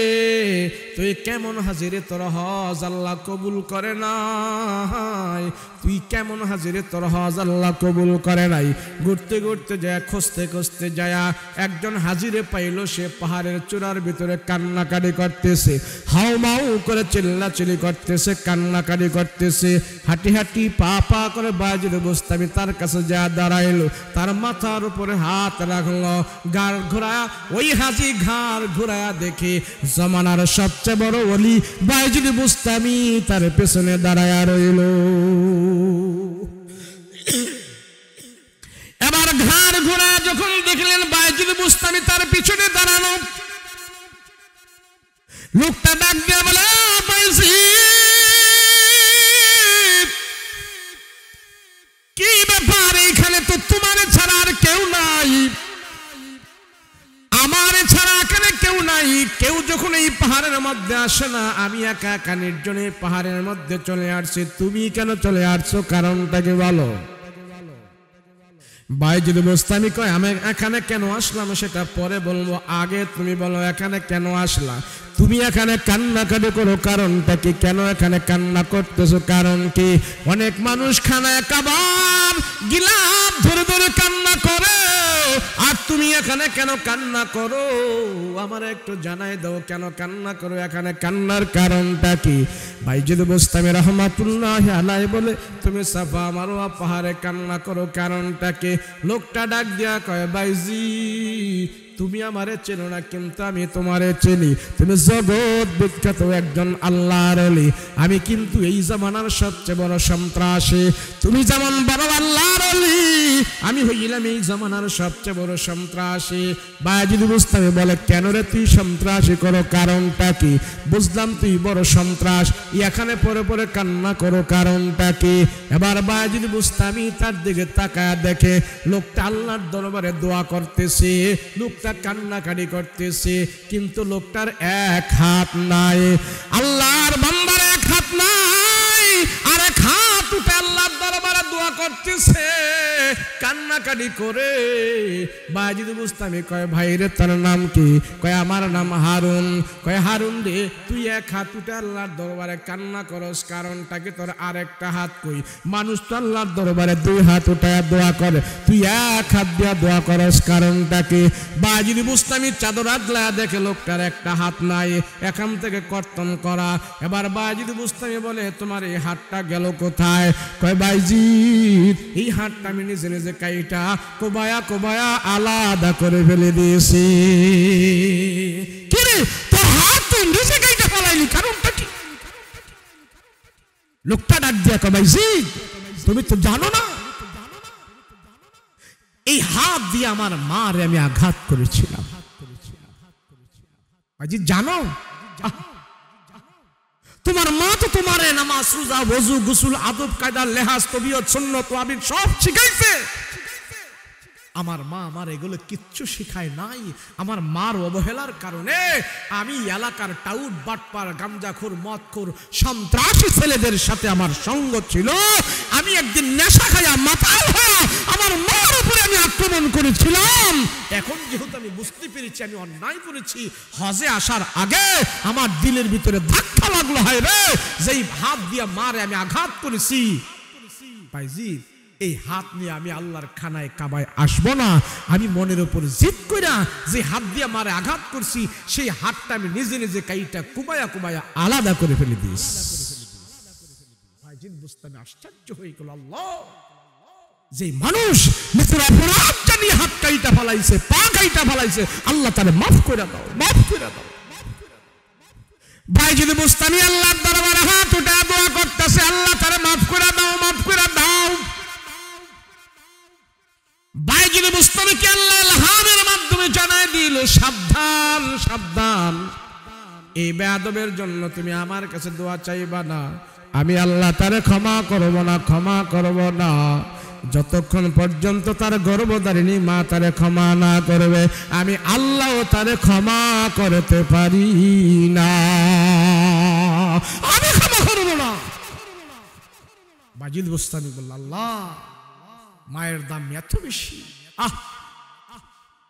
তুই কেমন হাজিরে, তোর হজ আল্লাহ কবুল করে নাই, তুই কেমন হাজিরে, তোর হজ আল্লাহ কবুল করে নাই। ঘুরতে ঘুরতে যায়, খুঁজতে খুঁজতে যায় একজন হাজিরে পাইল, সে পাহাড়ের চূড়ার ভিতরে কান্নাকাটি করতেছে, হাউ মাউ করে চিল্লাচিল্লি করতেছে, কান্নাকাটি করতেছে। হাঁটি হাঁটি পা পা করে বাজিদ বুস্তামি তার কাছে যা দাঁড়াইলো, তার মাথার উপরে হাত রাখলো, ঘাড় ঘোরায়া, ওই হাজি ঘাড় ঘোরায়া দেখে জমানার সবচেয়ে বড় ওলি বাজিদ বুস্তামি তার পেছনে দাঁড়ায়া রইল। এবার ঘাড় ঘোরা যখন দেখলেন বাজিদ বুস্তামি তার পিছনে দাঁড়ানো, লোকটা ডাক দিয়ে বলে, কি ব্যাপার, এইখানে তো তোমার ছাড়া আর কেউ নাই, আমার ছাড়া এখানে কেউ নাই, কেউ যখন এই পাহাড়ের মধ্যে আসে না, আমি একা একা নির্জনে পাহাড়ের মধ্যে চলে আসছি, তুমি কেন চলে আসছো, কারণটাকে বলো। বাজিদ বুস্তামি কয়, আমি এখানে কেন আসলাম সেটা পরে বলবো, আগে তুমি বলো এখানে কেন আসলা, তুমি এখানে কান্নাকাটি করো, কারণটা কি, কেন এখানে কান্না করতেছো, কারণ কি? অনেক মানুষ খানায় কাবাব গিলাপ ধরে ধরে কান্না করে, আর তুমি এখানে কেন কান্না করো, আমার একটু জানাই দাও, কেন কান্না করো, এখানে কান্নার কারণটা কি? বাজিদ বুস্তামি রহমাতুল্লাহি আলাইহি বলে, তুমি সাফা মারওয়া পাহাড়ে কান্না করো, কারণটা কি? লোকটা ডাক দিয়া কয়, বাইজি তুমি আমারে চেনো না, কিন্তু আমি তোমারে চিনি, তুমি জগৎ বিখ্যাত একজন আল্লাহর ওলি, আমি কিন্তু এই জামানার সবচেয়ে বড় সন্ত্রাসী, তুমি যেমন বড় আল্লাহর ওলি, আমি হইলাম এই জামানার সবচেয়ে বড় সন্ত্রাসী। বাজিদ বুস্তামি বলে, কেন রে তুই সন্ত্রাসী করো, কারণটা কি? বুঝলাম তুই বড় সন্ত্রাস, এখানে পরে পরে কান্না করো, কারণটা কি? এবার বাজিদ বুস্তামি তার দিকে তাকায় দেখে লোকটা আল্লাহর দরবারে দোয়া করতেছে, লোকটা কান্নাকাটি করতেছে, কিন্তু লোকটার এক হাত নাই, আল্লাহর বান্দার এক হাত নাই, আর এক হাত উঠে আল্লাহর দরবারে দোয়া করতেছে, কান্নাকাটি করে। বাজিদ বুস্তামি কয়, ভাই রে তোর নাম কি? কয়, আমার নাম হারুন। কয়, হারুন রে তুই এক হাত উঠে আল্লাহর দরবারে কান্না করস, কারণটা কি? তোর আরেকটা হাত কই? মানুষ তো আল্লাহর দরবারে দুই হাত উঠায় দোয়া করে, তুই এক হাত দিয়া দোয়া করস, কারণটা কি? বাজিদ বুস্তামি চাদর আগলা দেখে লোকটার একটা হাত নাই, এখান থেকে কর্তন করা। এবার বাজিদ বুস্তামি বলে, তোমার এই হাতটা গেল কোথায়? কয়, বাইজিদ এই হাতটা আমি নিজে নিজে কাইটা কোবায়া কোবায়া আলাদা করে ফেলে দিয়েছি। কি রে, তোর হাত তুই নিজে কাইটা ফেলাইলি, কারণটা কি? লোকটা ডাক দিয়া কয়, বাইজিদ তুমি তো জানো না, এই হাত দিয়ে আমার মারে আমি আঘাত করেছিলাম। বাইজিদ জানো, তোমার মা তো তোমারে নামাজ রোজা ওযু গোসল আদব কায়দা লেহাজ তবিয়ত সুন্নাত ওয়াবিদ সব শিখাইছে, আমার মা আমার এগুলো কিচ্ছু শিখায় নাই। আমার মার অবহেলার কারণে আমি এলাকার টাউট বাটপার গামজাখোর মদখোর সন্ত্রাসী ছেলেদের সাথে আমার সঙ্গ ছিল। আমি একদিন নেশা খাইয়া মাতাল হয়ে আমার মার উপরে আমি আক্রমণ করেছিলাম। এখন যেহেতু আমি বুঝতে পেরেছি আমি অন্যায় করেছি, হজে আসার আগে আমার দিলের ভিতরে ধাক্কা লাগলো, হয় রে যেই হাত দিয়ে মারে আমি আঘাত করেছি, বাইজিদ এই হাত নিয়ে আমি আল্লাহর খানায় কাবায় আসবো না। আমি মনের উপর জিদ কইরা যে হাত দিয়ে মারে আঘাত করছি, সেই হাতটা আমি নিজে নিজে কাইটা কুবায়া কুবায়া আলাদা করে ফেলে দিস। বাজিদ বুস্তামি আশ্চর্য হয়ে গেল, আল্লাহ, যে মানুষ নিজের অপরাধ জানিয়ে হাত কাইটা ফেলাইছে, পা কাইটা ফেলাইছে, আল্লাহ তারে মাফ করে দাও, মাফ করে দাও। বাজিদ বুস্তামি আল্লাহর দরবারে হাত উঠা দোয়া করতেছে, আল্লাহ তারে মাফ করে দাও, মাফ করে দাও। বাজিদ বুস্তামিকে আল্লাহ ইলহামের মাধ্যমে জানায় দিল, সাবধান সাবধান, এই বেয়াদবের জন্য তুমি আমার কাছে দোয়া চাইবা না, আমি আল্লাহ তারে ক্ষমা করব না, ক্ষমা করব না যতক্ষণ পর্যন্ত তার গর্ভধারিণী মা তারে ক্ষমা না করবে, আমি আল্লাহ তারে ক্ষমা করতে পারি না, আমি ক্ষমা করব না। বাজিদ বুস্তামি বলল, আল্লাহ মায়ের দাম এত বেশি,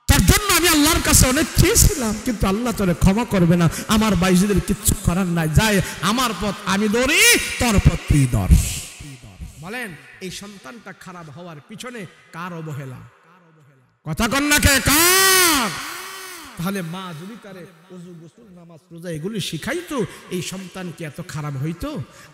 তার জন্য আমি আল্লাহর কাছে অনেক চেয়েছিলাম, কিন্তু আল্লাহ তোরে ক্ষমা করবে না, আমার বাইজিদের কিচ্ছু করার নাই, যায় আমার পথ আমি দৌড়ি, তোর পথ তুই দর। বলেন এই সন্তানটা খারাপ হওয়ার পিছনে কার অবহেলা? কথা কন না কে, কার? তাহলে মা যদি তারে ওযু গোসল নামাজ রোজা এগুলি শিখাইতো, এই সন্তান কি এত খারাপ হইতো?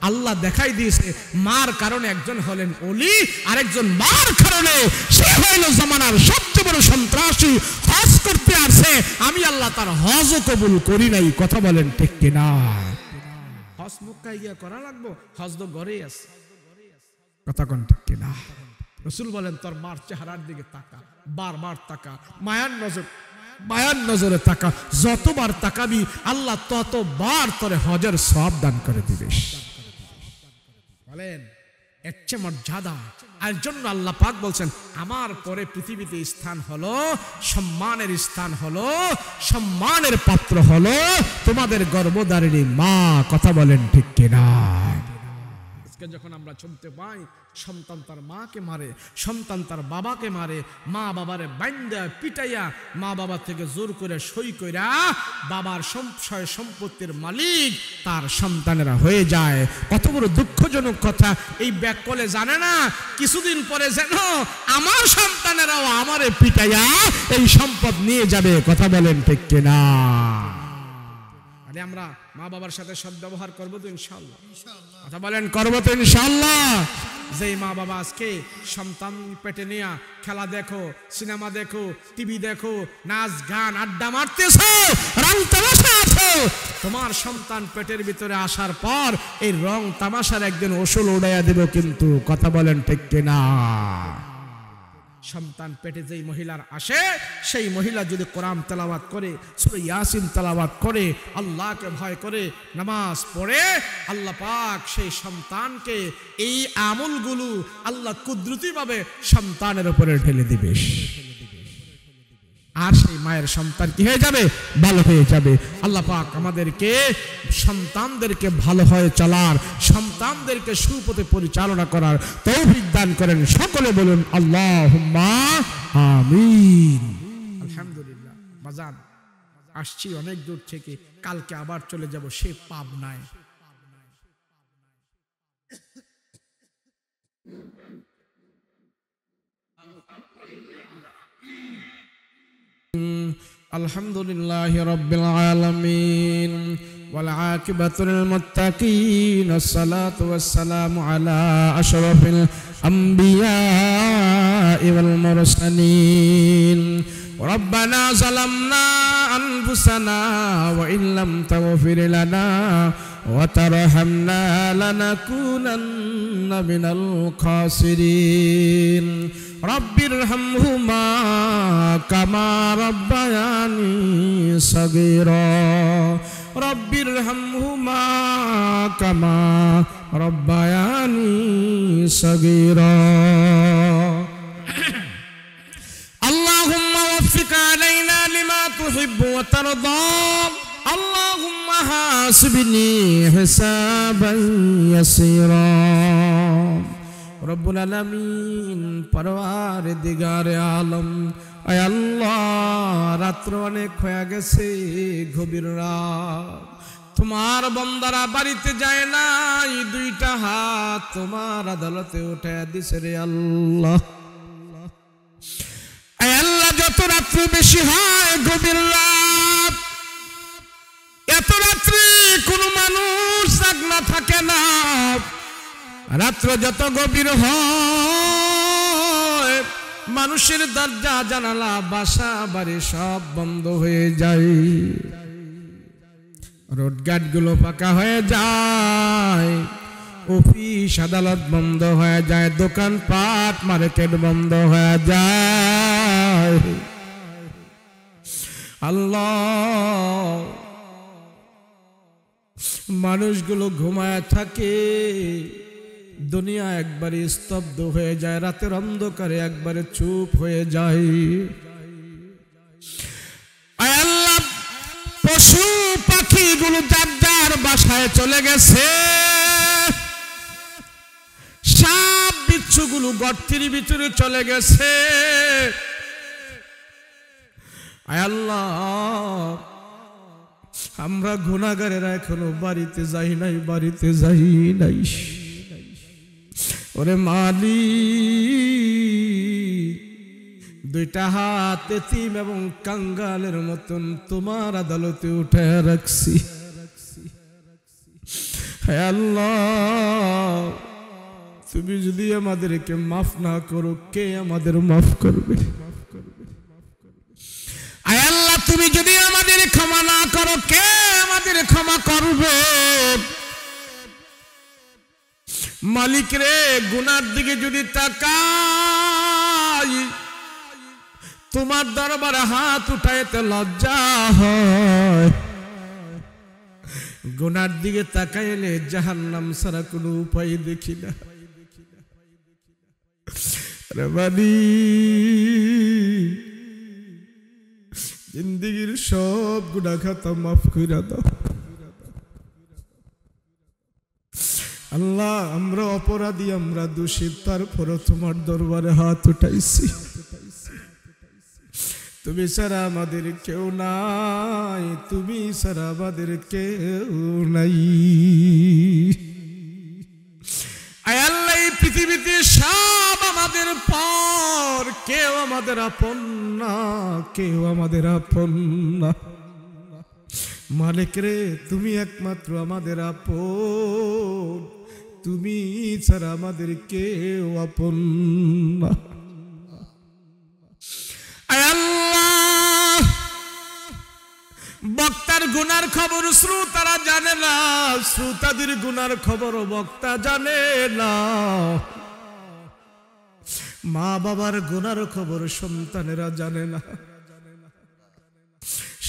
আল্লাহ দেখাই দিয়েছে মার কারণে একজন হলেন ওলি, আরেকজন মার কারণে সে হইল জামানার সবচেয়ে বড় সন্ত্রাসী। হজ করতে আসে, আমি আল্লাহ তার হজও কবুল করি নাই। কথা বলেন ঠিক কিনা? হজ মক্কায় গিয়া করা লাগবো, হজ তো ঘরেই আছে। কথা কোন ঠিক কিনা? রাসূল বলেন তোর মার চেহারার দিকে তাকা, বারবার তাকা, মায়ার নজরে তাকা, যতবার তাকাবি আল্লাহ ততবার তোরে হজের সওয়াব দান করে দিবেন। বলেন এর চেয়ে মর্যাদা আর জন্য আল্লাহ পাক বলছেন আমার পরে পৃথিবীতে স্থান হলো সম্মানের, স্থান হলো সম্মানের পাত্র হলো তোমাদের গর্ভধারিণী মা। কথা বলেন ঠিক কিনা? যখন আমরা শুনতে পাই সন্তান তার মাকে মারে, সন্তান তার বাবাকে মারে, মা বাবারে বাইন্দা পিটাইয়া মা বাবা থেকে জোর করে সই কইরা বাবার সঞ্চয় সম্পত্তির মালিক তার সন্তানেরা হয়ে যায়। কত বড় দুঃখজনক কথা। এই ব্যাককলে জানে না কিছুদিন পরে যেন আমার সন্তানেরাও আমারে পিটাইয়া এই সম্পদ নিয়ে যাবে। কথা বলেন ঠিক কিনা? আমরা মা বাবার সাথে সদ্ব্যবহার করবো তো ইনশাআল্লাহ? কথা বলেন করবো তো ইনশাআল্লাহ? যেই মা বাবা আজকে সন্তান পেটে নিয়ে খেলা দেখো, সিনেমা দেখো, টিভি দেখো, নাচ গান আড্ডা মারতেছো, রং তামাশা আছো, তোমার সন্তান পেটের ভিতরে আসার পর এই রং তামাশার একদিন ওসুল উড়াইয়া দেব কিন্তু। কথা বলেন ঠিক কিনা? সন্তান পেটে যেই মহিলার আসে সেই মহিলা যদি কোরআন তেলাওয়াত করে, সূরা ইয়াসিন তেলাওয়াত করে, আল্লাহকে ভয় করে, নামাজ পড়ে, আল্লাহ পাক সেই সন্তানকে এই আমলগুলো আল্লাহ কুদরতিভাবে সন্তানের উপরে ঢেলে দিবে। আর সেই মায়ের সন্তান কি হয়ে যাবে? ভালো হয়ে যাবে। আল্লাহ পাক আমাদেরকে সন্তানদেরকে ভালো হয়ে চলার, সন্তানদেরকে সুপথে পরিচালনা করার তৌফিক দান করেন। সকলে বলুন আল্লাহুম্মা আমিন। আলহামদুলিল্লাহ। বাজান আসছি অনেক দূর থেকে, কালকে আবার চলে যাব সে পাবনায়। আলহামদুলিল্লাহি রাব্বিল আলামিন ওয়াল আকিবাতু লিল মুত্তাকিন, আসসালাতু ওয়াসসালামু আলা আশরাফিল আমবিয়াই ওয়াল মুরসালিন। রব্বানা যালামনা আনফুসানা ওয়া ইল্লাম তাগফির লানা ওয়া তারহামনা লানাকুনান্না মিনাল খাসিরিন। রব্বিরহামহুমা কামা রব্বায়ানি সগীরা, রব্বিরহামহুমা কামা রব্বায়ানি সগীরা। আল্লাহুম্মা ওয়াফিক আলাইনা লিমা তুহিব্বু ওয়া তারদা, আল্লাহুম্মা হাসিবনি হিসাবান ইয়াসীরা। রব্বুল আলামিন পরওয়ারদিগারে আলম, আয় আল্লাহ রাত্র অনেক হয়ে গেছে, গভীর রাত, তোমার বান্দারা বাড়িতে যায় নাই, দুইটা হাত তোমার আদালতে উঠে দিছে রে আল্লাহ। আয় আল্লাহ যত রাত্রি বেশি হয়, গভীর রাত, এত রাত্রি কোনো মানুষ জাগনা থাকে না। রাত্র যত গভীর হয় মানুষের দরজা জানালা বাসা বাড়ি সব বন্ধ হয়ে যায়, রোডঘাট গুলো ফাঁকা হয়ে যায়, অফিস আদালত বন্ধ হয়ে যায়, দোকানপাট মার্কেট বন্ধ হয়ে যায়। আল্লাহ, মানুষগুলো ঘুমায় থাকে, দুনিয়া একবারে স্তব্ধ হয়ে যায়, রাতের অন্ধকারে একবারে চুপ হয়ে যায়। আয় আল্লাহ, পশু পাখিগুলো যার যার বাসায় চলে গেছে, সাপ বিচ্ছুগুলো গর্তের ভিতরে চলে গেছে। আয় আল্লাহ, আমরা গুনাহগারেরা এখনো বাড়িতে যাই নাই, বাড়িতে যাই নাই। ওরে মালিক, দুইটা হাত এতিম এবং কাঙ্গালের মতন তোমার আদালতে উঠে রাখছি। হে আল্লাহ, তুমি যদি আমাদেরকে মাফ না করো, কে আমাদের মাফ করবে? আয় আল্লাহ, তুমি যদি আমাদের ক্ষমা না করো, কে আমাদের ক্ষমা করবে? মালিক রে, গুনার দিকে যদি তাকাই, তোমার দরবারে হাত উঠাইতে লজ্জা হয়। গুনার দিকে তাকাইলে জাহান্নাম ছাড়া কোনো উপায় দেখি না। রে মালিক, জিন্দেগির সব গুনাহ খাতা মাফ কইরা দাও। আল্লাহ, আমরা অপরাধী, আমরা দোষী, তারপরও তোমার দরবারে হাত উঠাইছি। তুমি ছাড়া আমাদের কেউ নাই, তুমি ছাড়া আমাদের কেউ নাই। আয় আল্লাহ, এই পৃথিবীতে সব আমাদের পর, কেউ আমাদের আপন না, কেউ আমাদের আপন না। মালিক রে, তুমি একমাত্র আমাদের আপন, তুমি ছাড়া আমাদের কেউ আপন না। আয় আল্লাহ, বক্তার গুনার খবর শ্রোতারা জানে না, শ্রোতাদের গুনার খবর বক্তা জানে না। মা বাবার গুনার খবর সন্তানেরা জানে না,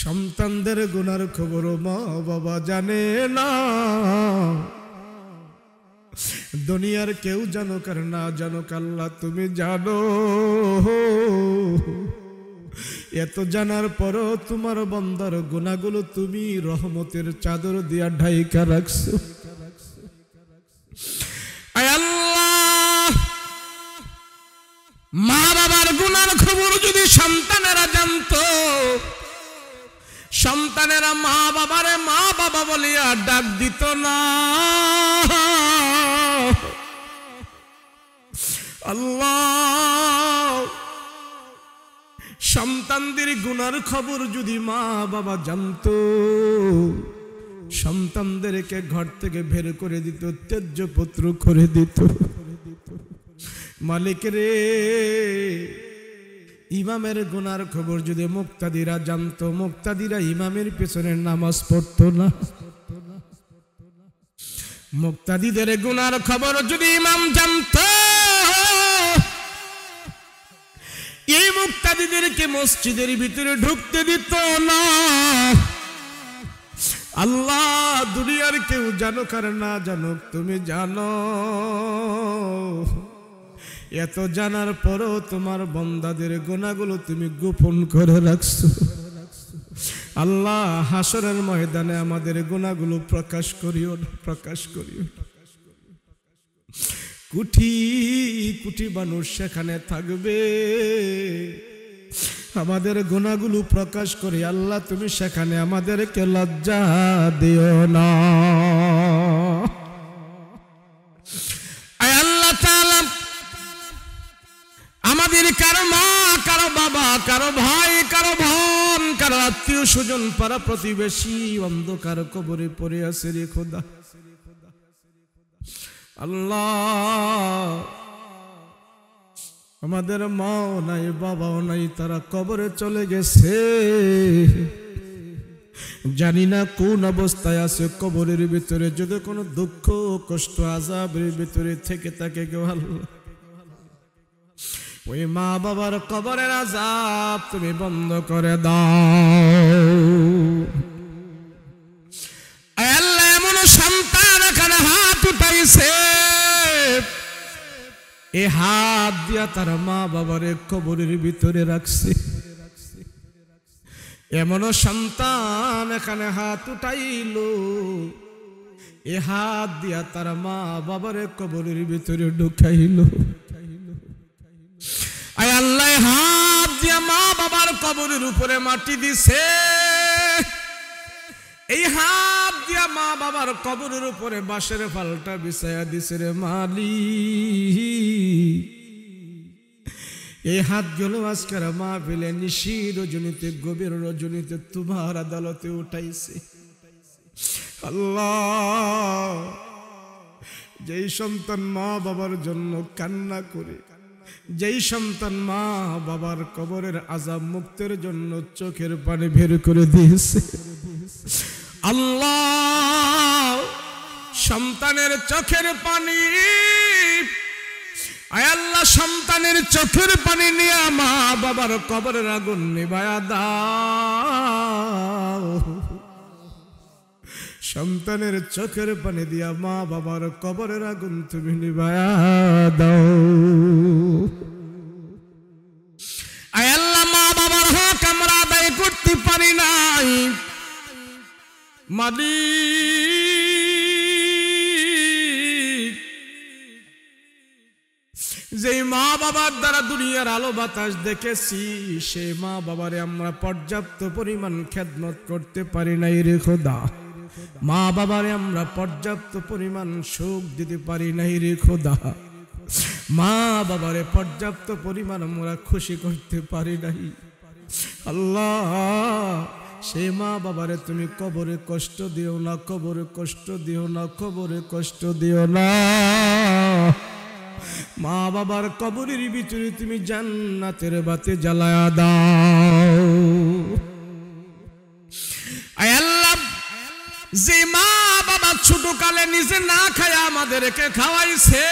সন্তানদের গুনার খবর মা বাবা জানে না। দুনিয়ার কেউ জানুক আর না জানুক, আল্লাহ তুমি জানো। এত জানার পরও তোমার বান্দার গুনাহগুলো তুমি রহমতের চাদর দিয়া ঢাইকা রাখছো। আয় আল্লাহ, মা বাবার গুনার খবর যদি সন্তানেরা জানতো, সন্তানেরা মা বাবারে মা বাবা বলিয়া ডাক দিত না। আল্লাহ, সন্তানদের গুনার খবর যদি মা বাবা জানতো, সন্তানদেরকে ঘর থেকে বের করে দিত, ত্যায্য পুত্র করে দিত। মালিক রে, ইমামের গুনার খবর যদি মুক্তাদিরা জানতো, মুক্তাদিরা ইমামের পেছনে নামাজ পড়তো না। মুক্তাদিদের গুনার খবর যদি ইমাম জানতো, এই মুক্তাদিদেরকে মসজিদের ভিতরে ঢুকতে দিত না। আল্লাহ, দুনিয়ার কেউ জানুক আর না জানুক, তুমি জানো। এত জানার পরও তোমার বান্দাদের গুনাহগুলো তুমি গোপন করে রাখছো। আল্লাহ, হাসরের ময়দানে আমাদের গুনাহগুলো প্রকাশ করিও, প্রকাশ করিও। কোটি কোটি মানুষ সেখানে থাকবে, আমাদের গুনাহগুলো প্রকাশ করি। আল্লাহ, তুমি সেখানে আমাদেরকে লজ্জা দিও না। আয় আল্লাহ তাআলা, আমাদের কারো মা, কারো বাবা, কারো ভাই, কারো বোন, কারো আত্মীয় স্বজন, পাড়া প্রতিবেশী অন্ধকার কবরে পড়ে আছে রে খোদা। আল্লাহ, আমাদের মাও নাই, বাবাও নাই, তারা কবরে চলে গেছে। জানি না কোন অবস্থায় আছে কবরের ভিতরে, যদি কোনো দুঃখ কষ্ট আযাবের ভিতরে থেকে থাকে কেউ, আল্লাহ ওই মা বাবার কবরের আযাব তুমি বন্ধ করে দাও। দিছে, এ হাত দিয়া তার মা বাবারে কবরের ভিতরে রাখছে। এমনও সন্তান এখানে হাত উঠাইল, এ হাত দিয়া তার মা বাবারে কবরের ভিতরে ঢুকাইল। আয় আল্লাহ, হাত দিয়া মা বাবার কবরের উপরে মাটি দিছে, এই হাত দিয়া মা বাবার কবরের উপরে বাঁশের ফালটা বিছায়া দিছে রে মালিক। এই হাতগুলো আজকের মাহফিলে নিশি রজনীতে, গভীর রজনীতে তোমার আদালতে উঠাইছে। আল্লাহ, যেই সন্তান মা বাবার জন্য কান্না করে, যেই সন্তান মা বাবার কবরের আযাব মুক্তের জন্য চোখের পানি বের করে দিয়েছে, আল্লাহ সন্তানের চোখের পানি, আয় আল্লাহ সন্তানের চোখের পানি নিয়ে মা বাবার কবরের আগুন নিভায়া দাও। সন্তানের চোখের পানি দিয়া মা বাবার কবরের আগুন তুমি নিভায়া দাও। আয় আল্লাহ, মা বাবার হক আমরা আদায় করতে পারি নাই মালিক। যে মা বাবার দ্বারা দুনিয়ার আলো বাতাস দেখেছি, সে মা বাবারে আমরা পর্যাপ্ত পরিমাণ খেদমত করতে পারি নাই রে খোদা। মা বাবারে আমরা পর্যাপ্ত পরিমাণ সুখ দিতে পারি নাই রে খোদা। মা বাবারে পর্যাপ্ত পরিমাণ আমরা খুশি করতে পারি নাই। আল্লাহ, সে মা বাবারে তুমি কবরে কষ্ট দিও না, কবরে কষ্ট দিও না, কবরে কষ্ট দিও না। মা বাবার কবরের ভিতরে তুমি জান্নাতের বাতি জ্বালায়া দাও। আয় আল্লাহ, যে মা বাবা ছোট কালে নিজে না খায় আমাদেরকে খাওয়াইছে,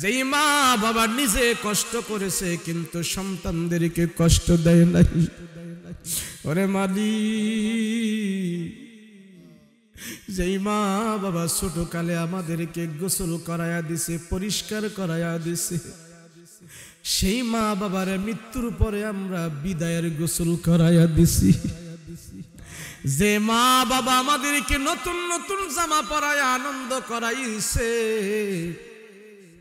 যেই মা বাবা নিজে কষ্ট করেছে কিন্তু সন্তানদেরকে কষ্ট দেয় নাই, ওরে মালিক, যেই মা বাবা ছোট কালে আমাদেরকে গোসল করায়া দিছে, পরিষ্কার করায়া দিছে, সেই মা বাবার মৃত্যুর পরে আমরা বিদায়ের গোসল করায়া দিছি। যে মা বাবা আমাদেরকে নতুন নতুন জামা পরায়া আনন্দ করাইছে,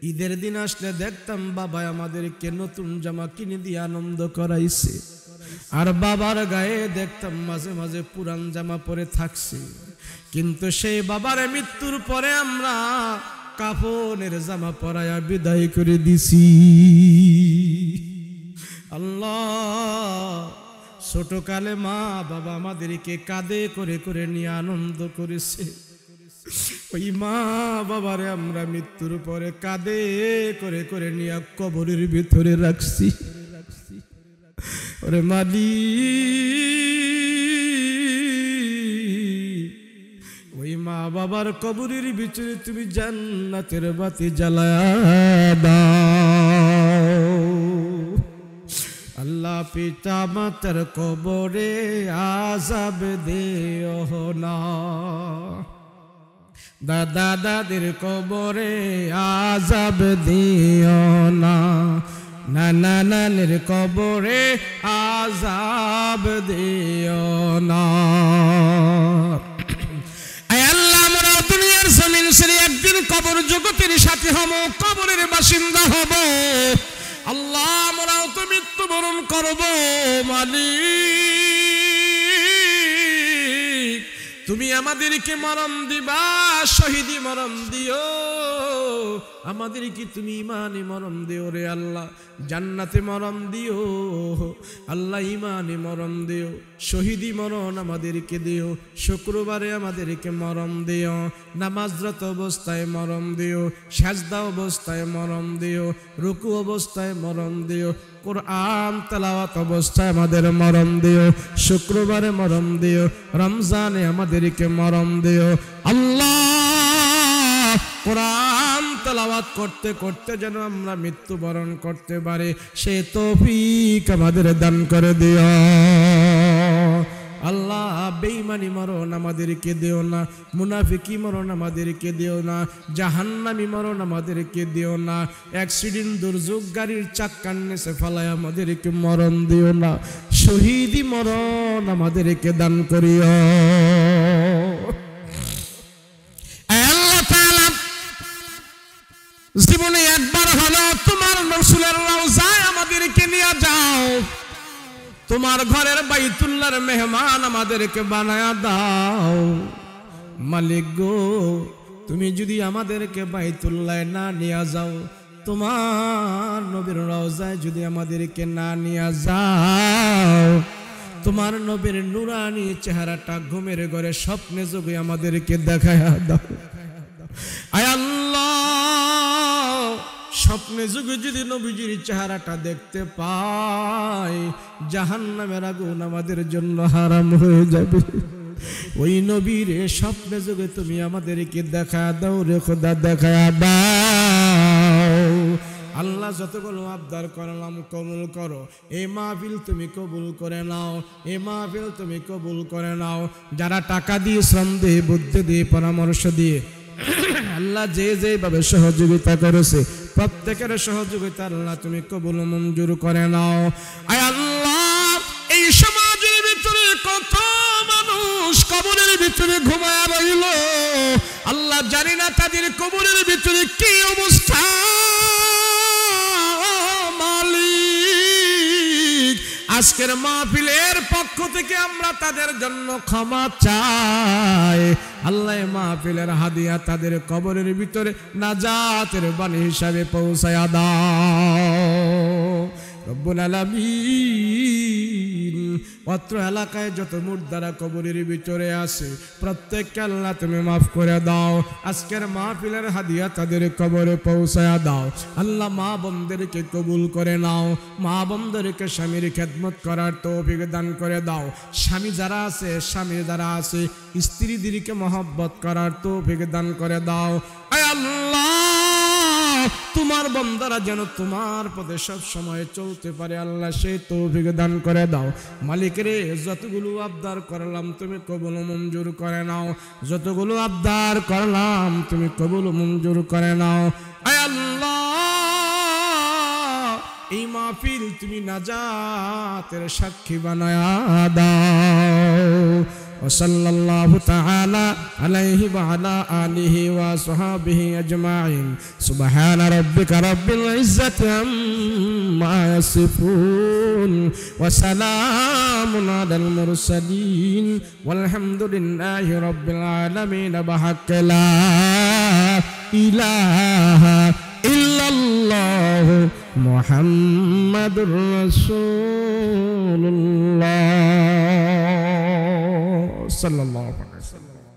ঈদের দিন আসলে দেখতাম বাবা আমাদেরকে নতুন জামা কিনে দিয়ে আনন্দ করাইছে, আর বাবার গায়ে দেখতাম মাঝে মাঝে পুরান জামা পরে থাকছে, কিন্তু সেই বাবার মৃত্যুর পরে আমরা কাফনের জামা পরায়া বিদায় করে দিছি। আল্লাহ, ছোটকালে মা বাবা আমাদেরকে কাঁধে করে করে নিয়ে আনন্দ করেছে, ওই মা বাবারে আমরা মৃত্যুর পরে কাঁধে করে করে নিয়ে কবরের ভিতরে রাখছি। ওরে মালিক, ওই মা বাবার কবরের ভিতরে তুমি জান্নাতের বাতি জ্বালায়া দাও। আল্লাহ, পিতা মাতার কবরে আযাব দিও না, দাদা দাদির কবরে আযাব দিও না, নানা নানির কবরে আযাব দিও না। আয় আল্লাহ, আমরা দুনিয়ার জমিন ছেড়ে একদিন কবর জগতের সাথে হব, কবরের বাসিন্দা হব। আল্লাহ, আমরাও তো মৃত্যুবরণ করব মালিক, তুমি আমাদেরকে মরণ দিবা, শহীদি মরণ দিও, আমাদেরকে তুমি ইমানে মরণ দিও রে আল্লাহ, জান্নাতে মরণ দিও আল্লাহ, ইমানে মরণ দিও, শহীদি মরণ আমাদেরকে দিও, শুক্রবারে আমাদেরকে মরণ দিও, নামাজরত অবস্থায় মরণ দিও, সাজদা অবস্থায় মরণ দিও, রুকু অবস্থায় মরণ দিও, কোরআন তেলাওয়াত অবস্থায় আমাদের মরণ দিও, শুক্রবারে মরণ দিও, রমজানে আমাদেরকে মরণ দিও। আল্লাহ, কোরআন তেলাওয়াত করতে করতে যেন আমরা মৃত্যুবরণ করতে পারি, সে তৌফিক আমাদের দান করে দিও। আল্লাহ বেঈমানি মরণ আমাদেরকে দিও না, মুনাফিকি মরণ আমাদেরকে দিও না, জাহান্নামী মরণ আমাদেরকে দিও না, অ্যাক্সিডেন্ট দুর্যোগ গাড়ির চাক্কার নিচে ফেলায় আমাদেরকে মরণ দিও না, শহীদি মরণ আমাদেরকে দান করিও। জীবনে একবার হলো তোমার রাসূলের রওজায় আমাদেরকে নিয়ে যাও, তোমার ঘরের বাইতুল্লাহর মেহমান আমাদেরকে বানায়া দাও। মালিক গো, তুমি যদি আমাদেরকে বাইতুল্লাহে না নিয়ে যাও, তোমার নবীর রওজায় যদি আমাদেরকে না নিয়ে যাও, তোমার নবীর নুরানি চেহারাটা ঘুমের ঘরে স্বপ্নে যোগে আমাদেরকে দেখায়া দাও। আয় আল্লাহ, স্বপ্নে যুগে যদি নবীজির চেহারাটা দেখতে পাই, জাহান্নামের আগুন আমাদের জন্য হারাম হয়ে যাবে। ওই নবীর স্বপ্নে যুগে তুমি আমাদেরকে দেখা দাও রে খোদা, দেখা দাও। আল্লাহ যতগুলো আবদার করলাম কবুল করো, এই মাহফিল তুমি কবুল করে নাও, এই মাহফিল তুমি কবুল করে নাও। যারা টাকা দিয়ে, শ্রম দিয়ে, বুদ্ধি দিয়ে, পরামর্শ দিয়ে আল্লাহ যে যেভাবে সহযোগিতা করেছে, প্রত্যেকের সহযোগিতা আল্লাহ তুমি কবুল মঞ্জুর করে নাও। আয় আল্লাহ, এই সমাজের ভিতরে কত মানুষ কবরের ভিতরে ঘুমায়া রইল, আল্লাহ জানি না তাদের কবরের ভিতরে কি অবস্থা। মালিক, আজকের মাহফিলের পক্ষ থেকে আমরা তাদের জন্য ক্ষমা চাই। আল্লাহ মাহফিলের হাদিয়া তাদের কবরের ভিতরে নাজাতের বাণী হিসাবে পৌঁছায়া দাও রব্বুল আলামিন। অত্র এলাকায় যত মুর্দারা কবরের ভিতরে আছে, প্রত্যেককে আল্লাহ তুমি মাফ করে দাও। আজকের মাহফিলের হাদিয়া তাদের কবরে পৌঁছায়া দাও। আল্লাহ মা বোনদেরকে কবুল করে নাও, মা বোনদেরকে স্বামীর খেদমত করার তৌফিক দান করে দাও। স্বামী যারা আছে, স্বামী যারা আছে, স্ত্রীদেরকে মহব্বত করার তৌফিক দান করে দাও। আয় আল্লাহ, তোমার বান্দারা যেন তোমার পথে সব সময় চলতে পারে, আল্লাহ সেই তৌফিক দান করে দাও। মালিক রে, যতগুলো আবদার করলাম তুমি কবুল মঞ্জুর করে নাও, যতগুলো আবদার করলাম তুমি কবুল মঞ্জুর করে নাও। আয় আল্লাহ, এই মাহফিল তুমি নাজাতের সাক্ষী বানায়া দাও। وصلى الله تعالى عليه وعلى آله وصحبه أجمعين. سبحان ربك رب العزة عما يصفون وسلام على المرسلين والحمد لله رب العالمين بحق لا إله إلا الله محمد رسول الله صلى الله عليه وسلم.